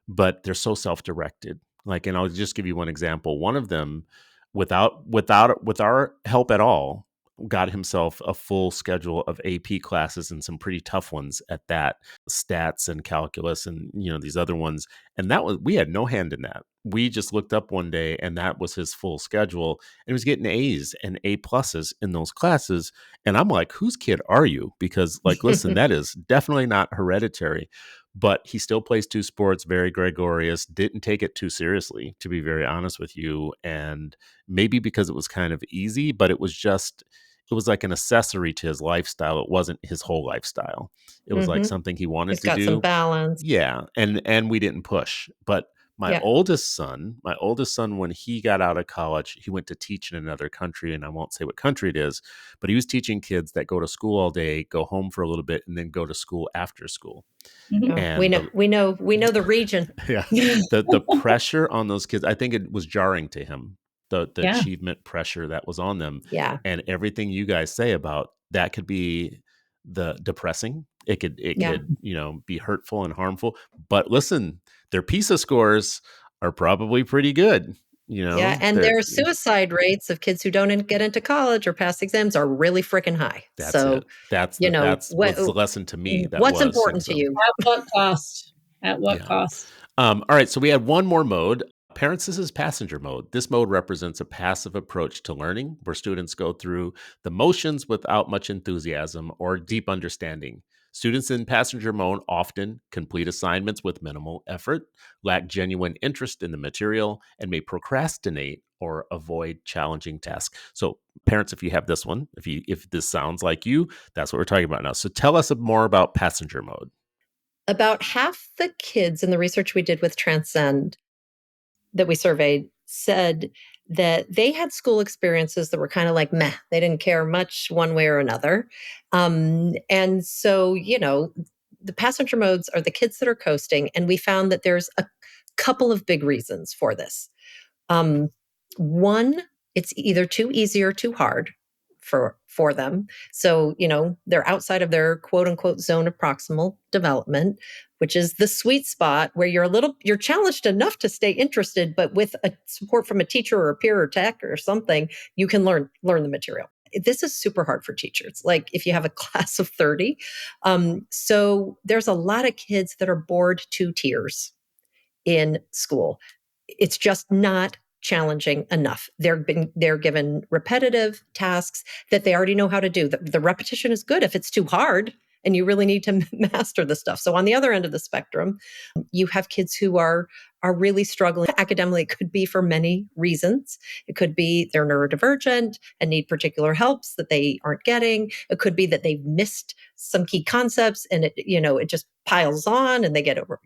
but they're so self-directed. And I'll just give you one example. One of them, with our help at all, got himself a full schedule of AP classes and some pretty tough ones at that, stats and calculus and these other ones. And we had no hand in that. We just looked up one day and that was his full schedule, and he was getting A's and A pluses in those classes. And I'm like, whose kid are you? Because listen, that is definitely not hereditary, but he still plays two sports, very gregarious, didn't take it too seriously, to be very honest with you. And maybe because it was kind of easy, but it was like an accessory to his lifestyle. It wasn't his whole lifestyle. It was like something he wanted to do.
He's got some balance.
Yeah. And we didn't push. But my oldest son, when he got out of college, he went to teach in another country, and I won't say what country it is, but he was teaching kids that go to school all day, go home for a little bit, and then go to school after school.
Mm-hmm. And we know the region.
Yeah. The pressure on those kids, I think it was jarring to him. The achievement pressure that was on them.
Yeah.
And everything you guys say about that could be the depressing. It could be hurtful and harmful. But listen, their PISA scores are probably pretty good.
Yeah, and their suicide rates of kids who don't get into college or pass exams are really freaking high.
That's
so
it. That's the lesson to me.
What's important to you?
At what cost? At what cost?
All right. So we had one more mode. Parents, this is passenger mode. This mode represents a passive approach to learning where students go through the motions without much enthusiasm or deep understanding. Students in passenger mode often complete assignments with minimal effort, lack genuine interest in the material, and may procrastinate or avoid challenging tasks. So parents, if you have this one, if this sounds like you, that's what we're talking about now. So tell us more about passenger mode.
About half the kids in the research we did with Transcend that we surveyed said that they had school experiences that were kind of like meh. They didn't care much one way or another. And so, the passenger modes are the kids that are coasting. And we found that there's a couple of big reasons for this. One, it's either too easy or too hard for them. So, they're outside of their quote unquote zone of proximal development, which is the sweet spot where you're challenged enough to stay interested, but with a support from a teacher or a peer or tech or something, you can learn the material. This is super hard for teachers. Like if you have a class of 30. So there's a lot of kids that are bored to tears in school. It's just not challenging enough. They're given repetitive tasks that they already know how to do. The repetition is good if it's too hard and you really need to master the stuff. So on the other end of the spectrum, you have kids who are really struggling academically. It could be for many reasons. It could be they're neurodivergent and need particular helps that they aren't getting. It could be that they've missed some key concepts and it just piles on and they get over,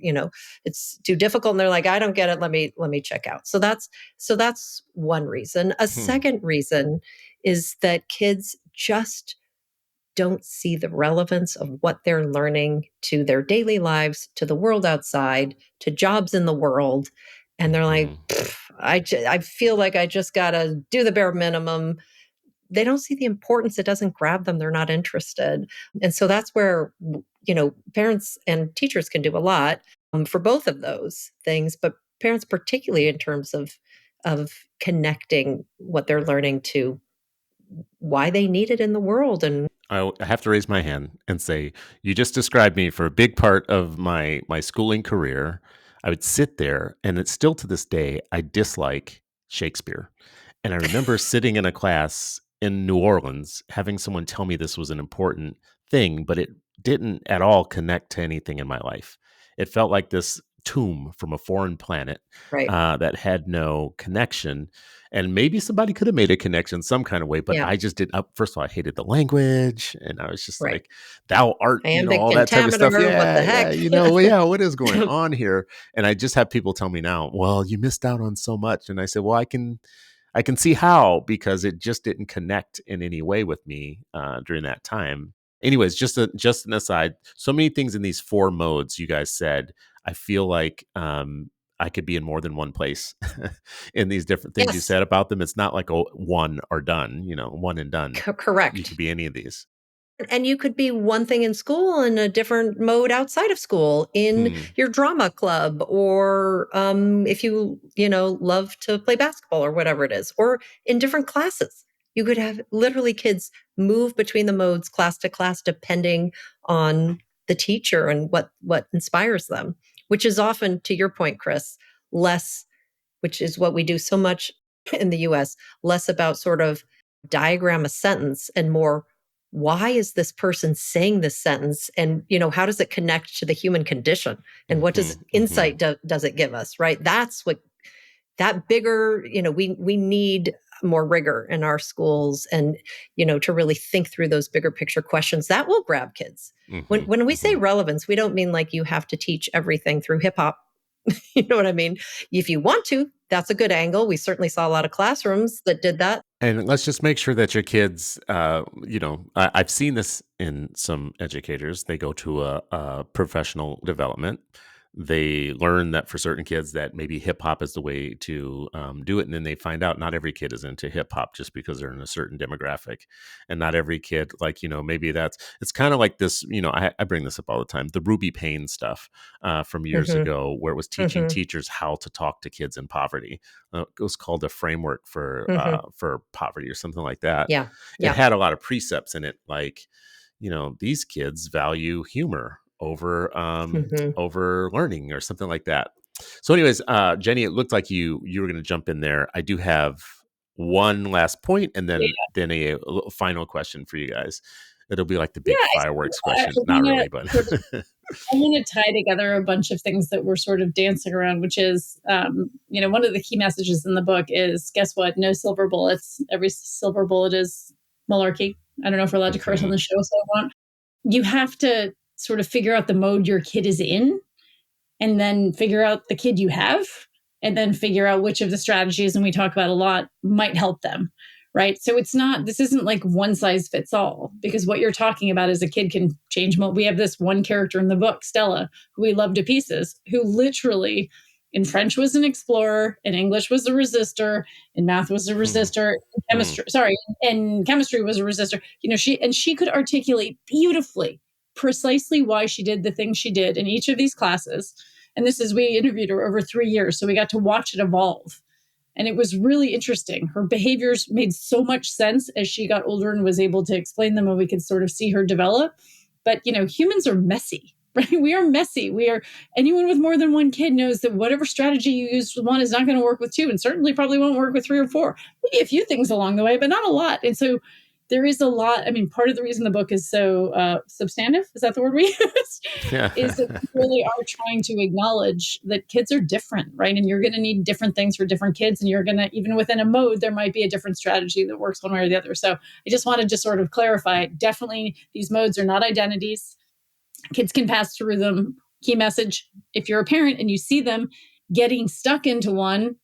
it's too difficult and they're like, I don't get it. Let me check out. So that's one reason. A second reason is that kids just don't see the relevance of what they're learning to their daily lives, to the world outside, to jobs in the world. And they're like, I feel like I just got to do the bare minimum. They don't see the importance. It doesn't grab them. They're not interested. And so that's where, parents and teachers can do a lot for both of those things, but parents particularly in terms of connecting what they're learning to why they need it in the world. And
I have to raise my hand and say, you just described me for a big part of my schooling career. I would sit there, and it's still to this day, I dislike Shakespeare. And I remember sitting in a class in New Orleans, having someone tell me this was an important thing, but it didn't at all connect to anything in my life. It felt like this tomb from a foreign planet
Right.
that had no connection. And maybe somebody could have made a connection some kind of way, but
Yeah.
I just did. First of all, I hated the language, and I was just
Right.
like, "Thou art,"
Iambic
all that type of stuff.
pentameter, what the
Yeah, yeah,
heck?
yeah. What is going on here? And I just have people tell me now, "Well, you missed out on so much." And I said, "Well, I can see how, because it just didn't connect in any way with me during that time." Anyways, just an aside. So many things in these four modes you guys said. I feel like I could be in more than one place in these different things you
Yes.
said about them. It's not like a one or done, one and done. You could
Correct.
be any of these.
And you could be one thing in school and a different mode outside of school in
Hmm.
your drama club, or if love to play basketball or whatever it is, or in different classes. You could have literally kids move between the modes class to class depending on the teacher and what inspires them, which is often, to your point, Chris, less, which is what we do so much in the US, less about sort of diagram a sentence and more, why is this person saying this sentence? And, how does it connect to the human condition? And what
Hmm.
does
Hmm.
insight does it give us, right? That's what that bigger, we need more rigor in our schools, and, to really think through those bigger picture questions that will grab kids. When
Hmm.
when we say
Hmm.
relevance, we don't mean like you have to teach everything through hip hop. You know what I mean? If you want to, that's a good angle. We certainly saw a lot of classrooms that did that.
And let's just make sure that your kids, I've seen this in some educators. They go to a professional development. They learn that for certain kids that maybe hip hop is the way to do it. And then they find out not every kid is into hip hop just because they're in a certain demographic. And not every kid, maybe it's kind of like this, I bring this up all the time, the Ruby Payne stuff from years
Mhm,
ago, where it was teaching
mhm,
teachers how to talk to kids in poverty. It was called a framework
mhm.
for poverty or something like that.
Yeah,
It
yeah.
had a lot of precepts in it, like these kids value humor
Mhm.
over learning or something like that. So, anyways, Jenny, it looked like you were going to jump in there. I do have one last point, and
Yeah,
then a little final question for you guys. It'll be like the
yeah.
big fireworks
I
question. Not
wanna
really, but
sort of I want to tie together a bunch of things that we're sort of dancing around, which is, one of the key messages in the book is, guess what? No silver bullets. Every silver bullet is malarkey. I don't know if we're allowed to curse on
Mhm,
the show, so I won't. You have to sort of figure out the mode your kid is in, and then figure out the kid you have, and then figure out which of the strategies, and we talk about a lot, might help them, right? So this isn't like one size fits all, because what you're talking about is a kid can change. We have this one character in the book, Stella, who we love to pieces, who literally in French was an explorer, in English was a resistor, in math was a
mhm,
resistor, in
mhm,
chemistry, sorry, in chemistry was a resistor. She could articulate beautifully precisely why she did the things she did in each of these classes. And we interviewed her over 3 years. So we got to watch it evolve. And it was really interesting. Her behaviors made so much sense as she got older and was able to explain them, and we could sort of see her develop. But, humans are messy, right? We are messy. Anyone with more than one kid knows that whatever strategy you use with one is not going to work with two, and certainly probably won't work with three or four. Maybe a few things along the way, but not a lot. And so there is a lot. I mean, part of the reason the book is so substantive, is that the word we use? Is that we really are trying to acknowledge that kids are different, right? And you're going to need different things for different kids. And you're going to, even within a mode, there might be a different strategy that works one way or the other. So I just wanted to sort of clarify, definitely these modes are not identities. Kids can pass through them. Key message: if you're a parent and you see them getting stuck into one,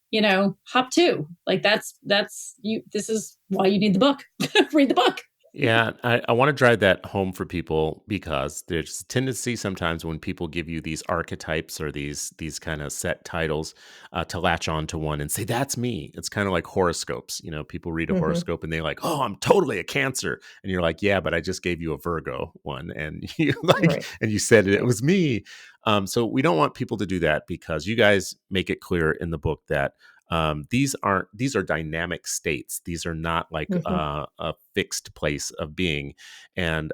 hop two. Like that's you. This is why you need the book. Read the book.
Yeah, I want to drive that home for people, because there's a tendency sometimes when people give you these archetypes or these kind of set titles to latch on to one and say, that's me. It's kind of like horoscopes. People read a
Mhm.
horoscope and they're like, oh, I'm totally a Cancer. And you're like, yeah, but I just gave you a Virgo one. And
Right.
and you said it
Right.
was me. So we don't want people to do that, because you guys make it clear in the book that these are dynamic states. These are not like
Mhm.
a fixed place of being, and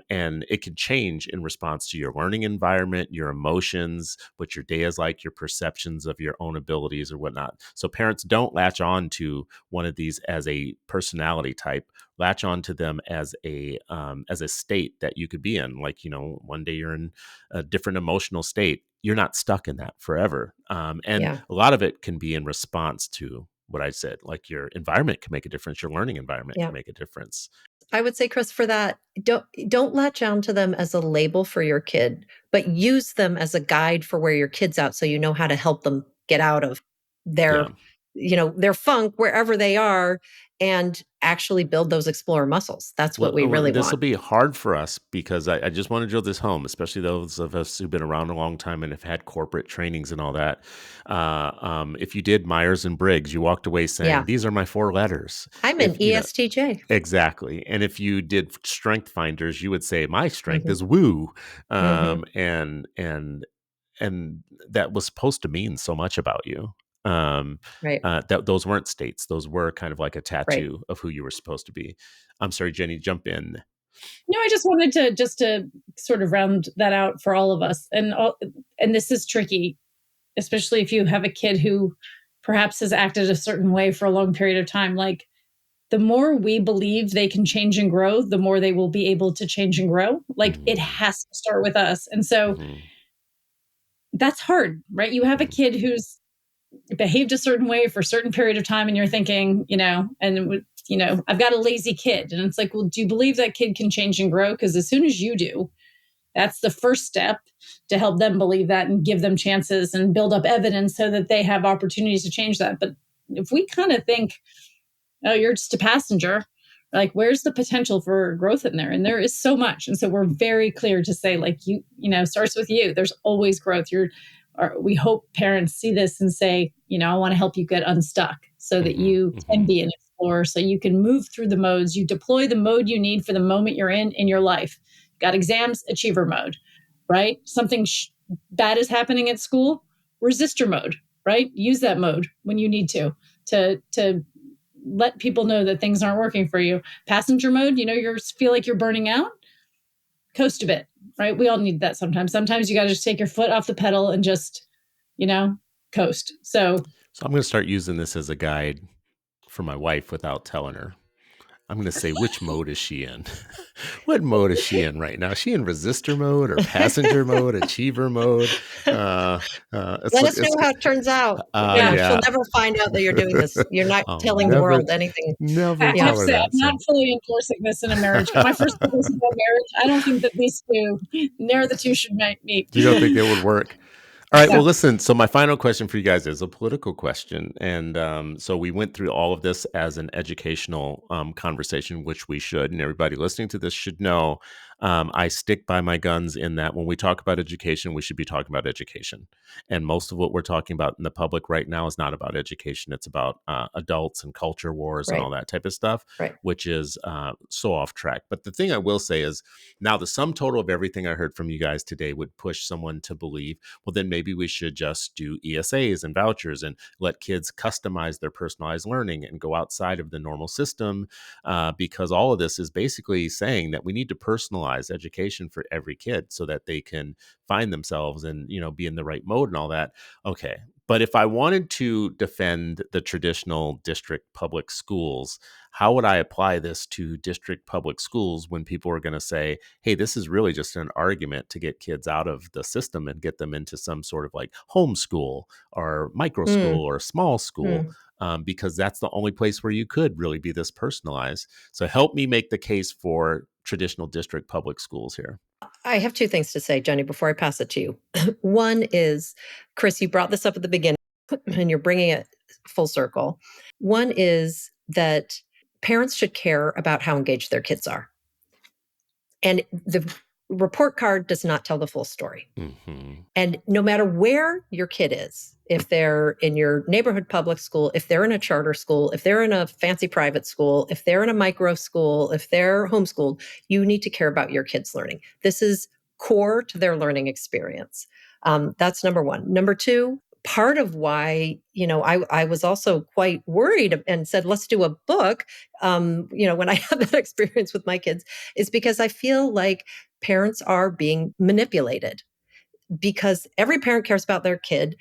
it can change in response to your learning environment, your emotions, what your day is like, your perceptions of your own abilities or whatnot. So parents, don't latch on to one of these as a personality type. Latch on to them as a state that you could be in. Like, one day you're in a different emotional state. You're not stuck in that forever. And
Yeah.
a lot of it can be in response to what I said. Like, your environment can make a difference. Your learning environment
Yeah.
can make a difference.
I would say, Chris, for that, don't latch on to them as a label for your kid, but use them as a guide for where your kid's out, so you know how to help them get out of their,
Yeah.
their funk wherever they are, and actually build those explorer muscles. That's what we
Well,
really
this will
want.
be hard for us because I just want to drill this home, especially those of us who've been around a long time and have had corporate trainings and all that. If you did Myers and Briggs, you walked away saying,
Yeah.
"These are my 4 letters."
I'm an
If you know
ESTJ.
exactly, and if you did Strength Finders, you would say, "My strength
Mhm.
is woo,"
Mhm.
and that was supposed to mean so much about you.
Right.
That those weren't states; those were kind of like a
Right.
tattoo of who you were supposed to be. I'm sorry, Jenny, jump in.
No, I just wanted to sort of round that out for all of us. And this is tricky, especially if you have a kid who perhaps has acted a certain way for a long period of time. Like, the more we believe they can change and grow, the more they will be able to change and grow. Like, it
Mhm,
has to start with us. And so
mhm,
that's hard, right? You have a
mhm,
kid who's behaved a certain way for a certain period of time, and you're thinking, I've got a lazy kid. And it's like, well, do you believe that kid can change and grow? Because as soon as you do, that's the first step to help them believe that and give them chances and build up evidence so that they have opportunities to change that. But if we kind of think, oh, you're just a passenger, like, where's the potential for growth in there? And there is so much. And so we're very clear to say, like, starts with you. There's always growth. We hope parents see this and say, I want to help you get unstuck so that
mhm,
you can
mhm.
be an explorer, so you can move through the modes. You deploy the mode you need for the moment you're in your life. Got exams, achiever mode, right? Something bad is happening at school, resistor mode, right? Use that mode when you need to let people know that things aren't working for you. Passenger mode, you feel like you're burning out, coast a bit, right? We all need that sometimes. Sometimes you got to just take your foot off the pedal and just, you know, coast. So
So I'm going to start using this as a guide for my wife without telling her. I'm going to say, which mode is she in? What mode is she in right now? Is she in resistor mode or passenger mode, achiever mode? Uh, it's
Let
like
us know how it turns out.
yeah,
She'll
yeah.
never find out that you're doing this. You're not
I'll
telling the
never,
world anything.
never
I
Yeah.
have
tell
to
her
say, I'm
that.
not
So,
fully endorsing this in a marriage. My first book was about marriage. I don't think that these two, near the two should meet.
you don't think that would work? All right. Well,
No.
listen. So my final question for you guys is a political question, and so we went through all of this as an educational conversation, which we should, and everybody listening to this should know. I stick by my guns in that when we talk about education, we should be talking about education, and most of what we're talking about in the public right now is not about education. It's about adults and culture wars and all
Right.
that type of stuff,
Right.
which is so off track. But the thing I will say is, now the sum total of everything I heard from you guys today would push someone to believe, well, then maybe we should just do ESAs and vouchers and let kids customize their personalized learning and go outside of the normal system, because all of this is basically saying that we need to personalize education for every kid so that they can find themselves and, be in the right mode and all that. Okay. But if I wanted to defend the traditional district public schools, how would I apply this to district public schools when people are going to say, hey, this is really just an argument to get kids out of the system and get them into some sort of like homeschool or micro
Mm,
school or small school,
mm.
because that's the only place where you could really be this personalized. So help me make the case for traditional district public schools here.
I have two things to say, Jenny, before I pass it to you. One is, Chris, you brought this up at the beginning and you're bringing it full circle. One is that parents should care about how engaged their kids are. And the report card does not tell the full story.
Mm-hmm.
And no matter where your kid is, if they're in your neighborhood public school, if they're in a charter school, if they're in a fancy private school, if they're in a micro school, if they're homeschooled, you need to care about your kids' learning. This is core to their learning experience. That's number one. Number two, part of why, I was also quite worried and said, let's do a book, when I had that experience with my kids, is because I feel like parents are being manipulated because every parent cares about their kid.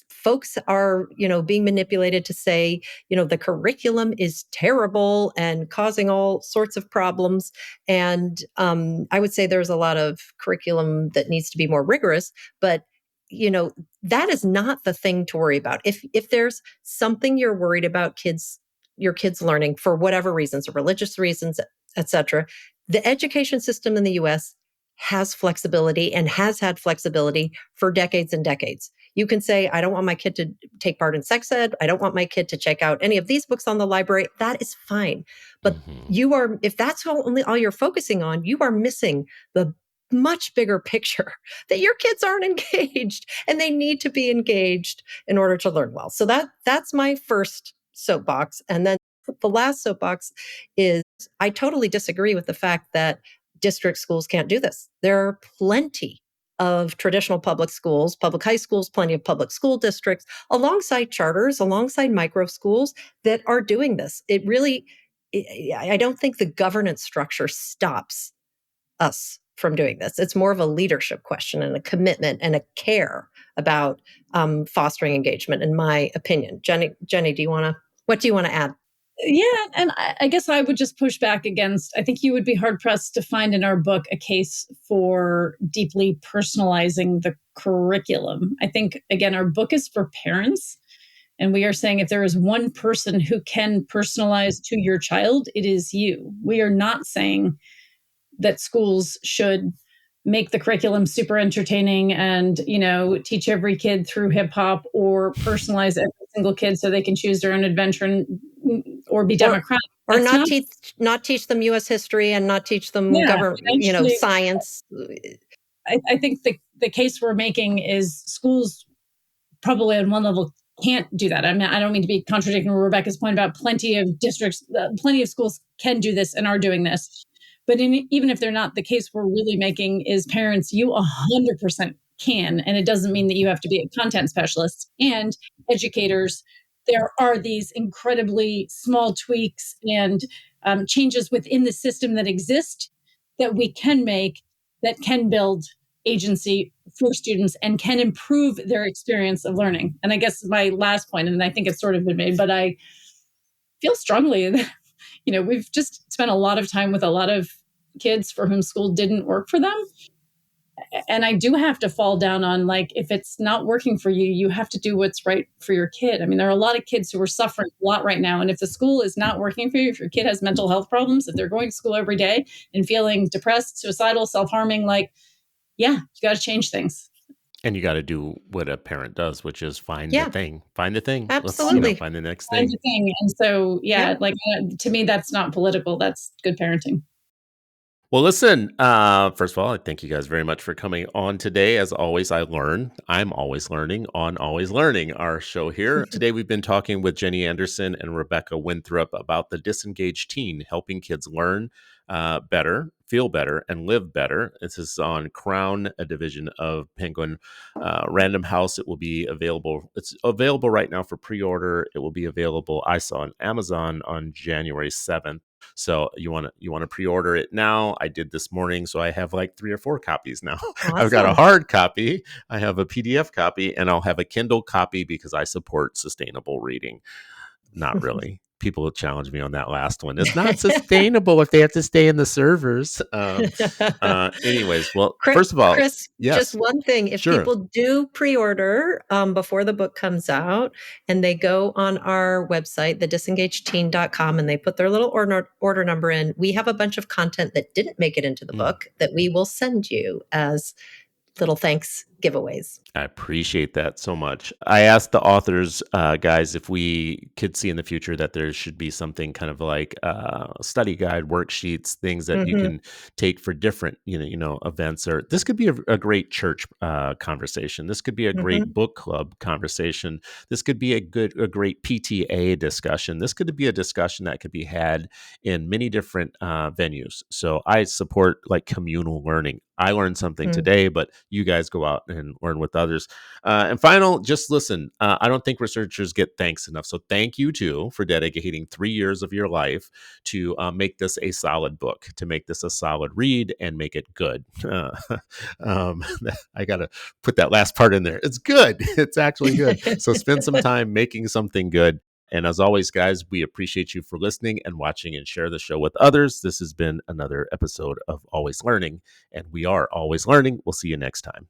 Folks are, being manipulated to say, the curriculum is terrible and causing all sorts of problems. And I would say there's a lot of curriculum that needs to be more rigorous, but that is not the thing to worry about. If there's something you're worried about your kids learning for whatever reasons, or religious reasons, et cetera, the education system in the US has flexibility and has had flexibility for decades and decades. You can say, I don't want my kid to take part in sex ed. I don't want my kid to check out any of these books on the library. That is fine. But if that's all you're focusing on, you are missing the much bigger picture that your kids aren't engaged and they need to be engaged in order to learn well. So that's my first soapbox. And then the last soapbox is I totally disagree with the fact that district schools can't do this. There are plenty of traditional public schools, public high schools, plenty of public school districts, alongside charters, alongside micro schools that are doing this. I don't think the governance structure stops us from doing this. It's more of a leadership question and a commitment and a care about fostering engagement, in my opinion. Jenny, what do you want to add?
Yeah, and I guess I would just push back against, I think you would be hard pressed to find in our book a case for deeply personalizing the curriculum. I think, again, our book is for parents. And we are saying if there is one person who can personalize to your child, it is you. We are not saying that schools should make the curriculum super entertaining and, teach every kid through hip hop or personalize every single kid so they can choose their own adventure or be democratic.
Or not teach them U.S. history and not teach them government, science.
I think the case we're making is schools probably on one level can't do that. I mean, I don't mean to be contradicting Rebecca's point about plenty of districts, plenty of schools can do this and are doing this. But even if they're not, the case we're really making is parents, you 100% can. And it doesn't mean that you have to be a content specialist. And educators, there are these incredibly small tweaks and changes within the system that exist that we can make that can build agency for students and can improve their experience of learning. And I guess my last point, and I think it's sort of been made, but I feel strongly that we've just spent a lot of time with a lot of kids for whom school didn't work for them. And I do have to fall down on, if it's not working for you, you have to do what's right for your kid. I mean, there are a lot of kids who are suffering a lot right now. And if the school is not working for you, if your kid has mental health problems, if they're going to school every day and feeling depressed, suicidal, self-harming, you got to change things.
And you got to do what a parent does, which is find the thing.
Absolutely.
Let's, find the next thing.
Find the thing. And so, to me, that's not political. That's good parenting.
Well, listen, first of all, I thank you guys very much for coming on today. As always, I'm always learning on Always Learning, our show here. Today, we've been talking with Jenny Anderson and Rebecca Winthrop about the Disengaged Teen, helping kids learn better, feel better, and live better. This is on Crown, a division of Penguin Random House. It will be available. It's available right now for pre-order. It will be available, I saw on Amazon on January 7th. So you want to pre-order it now. I did this morning, so I have 3 or 4 copies now.
Awesome.
I've got a hard copy, I have a PDF copy, and I'll have a Kindle copy because I support sustainable reading. Not really. People challenge me on that last one. It's not sustainable if they have to stay in the servers. Anyways, well, first of all,
Chris,
yes.
Just one thing. If people do pre-order before the book comes out and they go on our website, thedisengagedteen.com, and they put their little order number in, we have a bunch of content that didn't make it into the book that we will send you as little thanks giveaways.
I appreciate that so much. I asked the authors, guys, if we could see in the future that there should be something kind of like study guide, worksheets, things that you can take for different, events. Or this could be a great church conversation. This could be a great book club conversation. This could be a great PTA discussion. This could be a discussion that could be had in many different venues. So I support communal learning. I learned something today, but you guys go out and learn with others. And final, just listen. I don't think researchers get thanks enough. So thank you too for dedicating 3 years of your life to make this a solid book, to make this a solid read and make it good. I got to put that last part in there. It's good. It's actually good. So spend some time making something good. And as always, guys, we appreciate you for listening and watching, and share the show with others. This has been another episode of Always Learning, and we are always learning. We'll see you next time.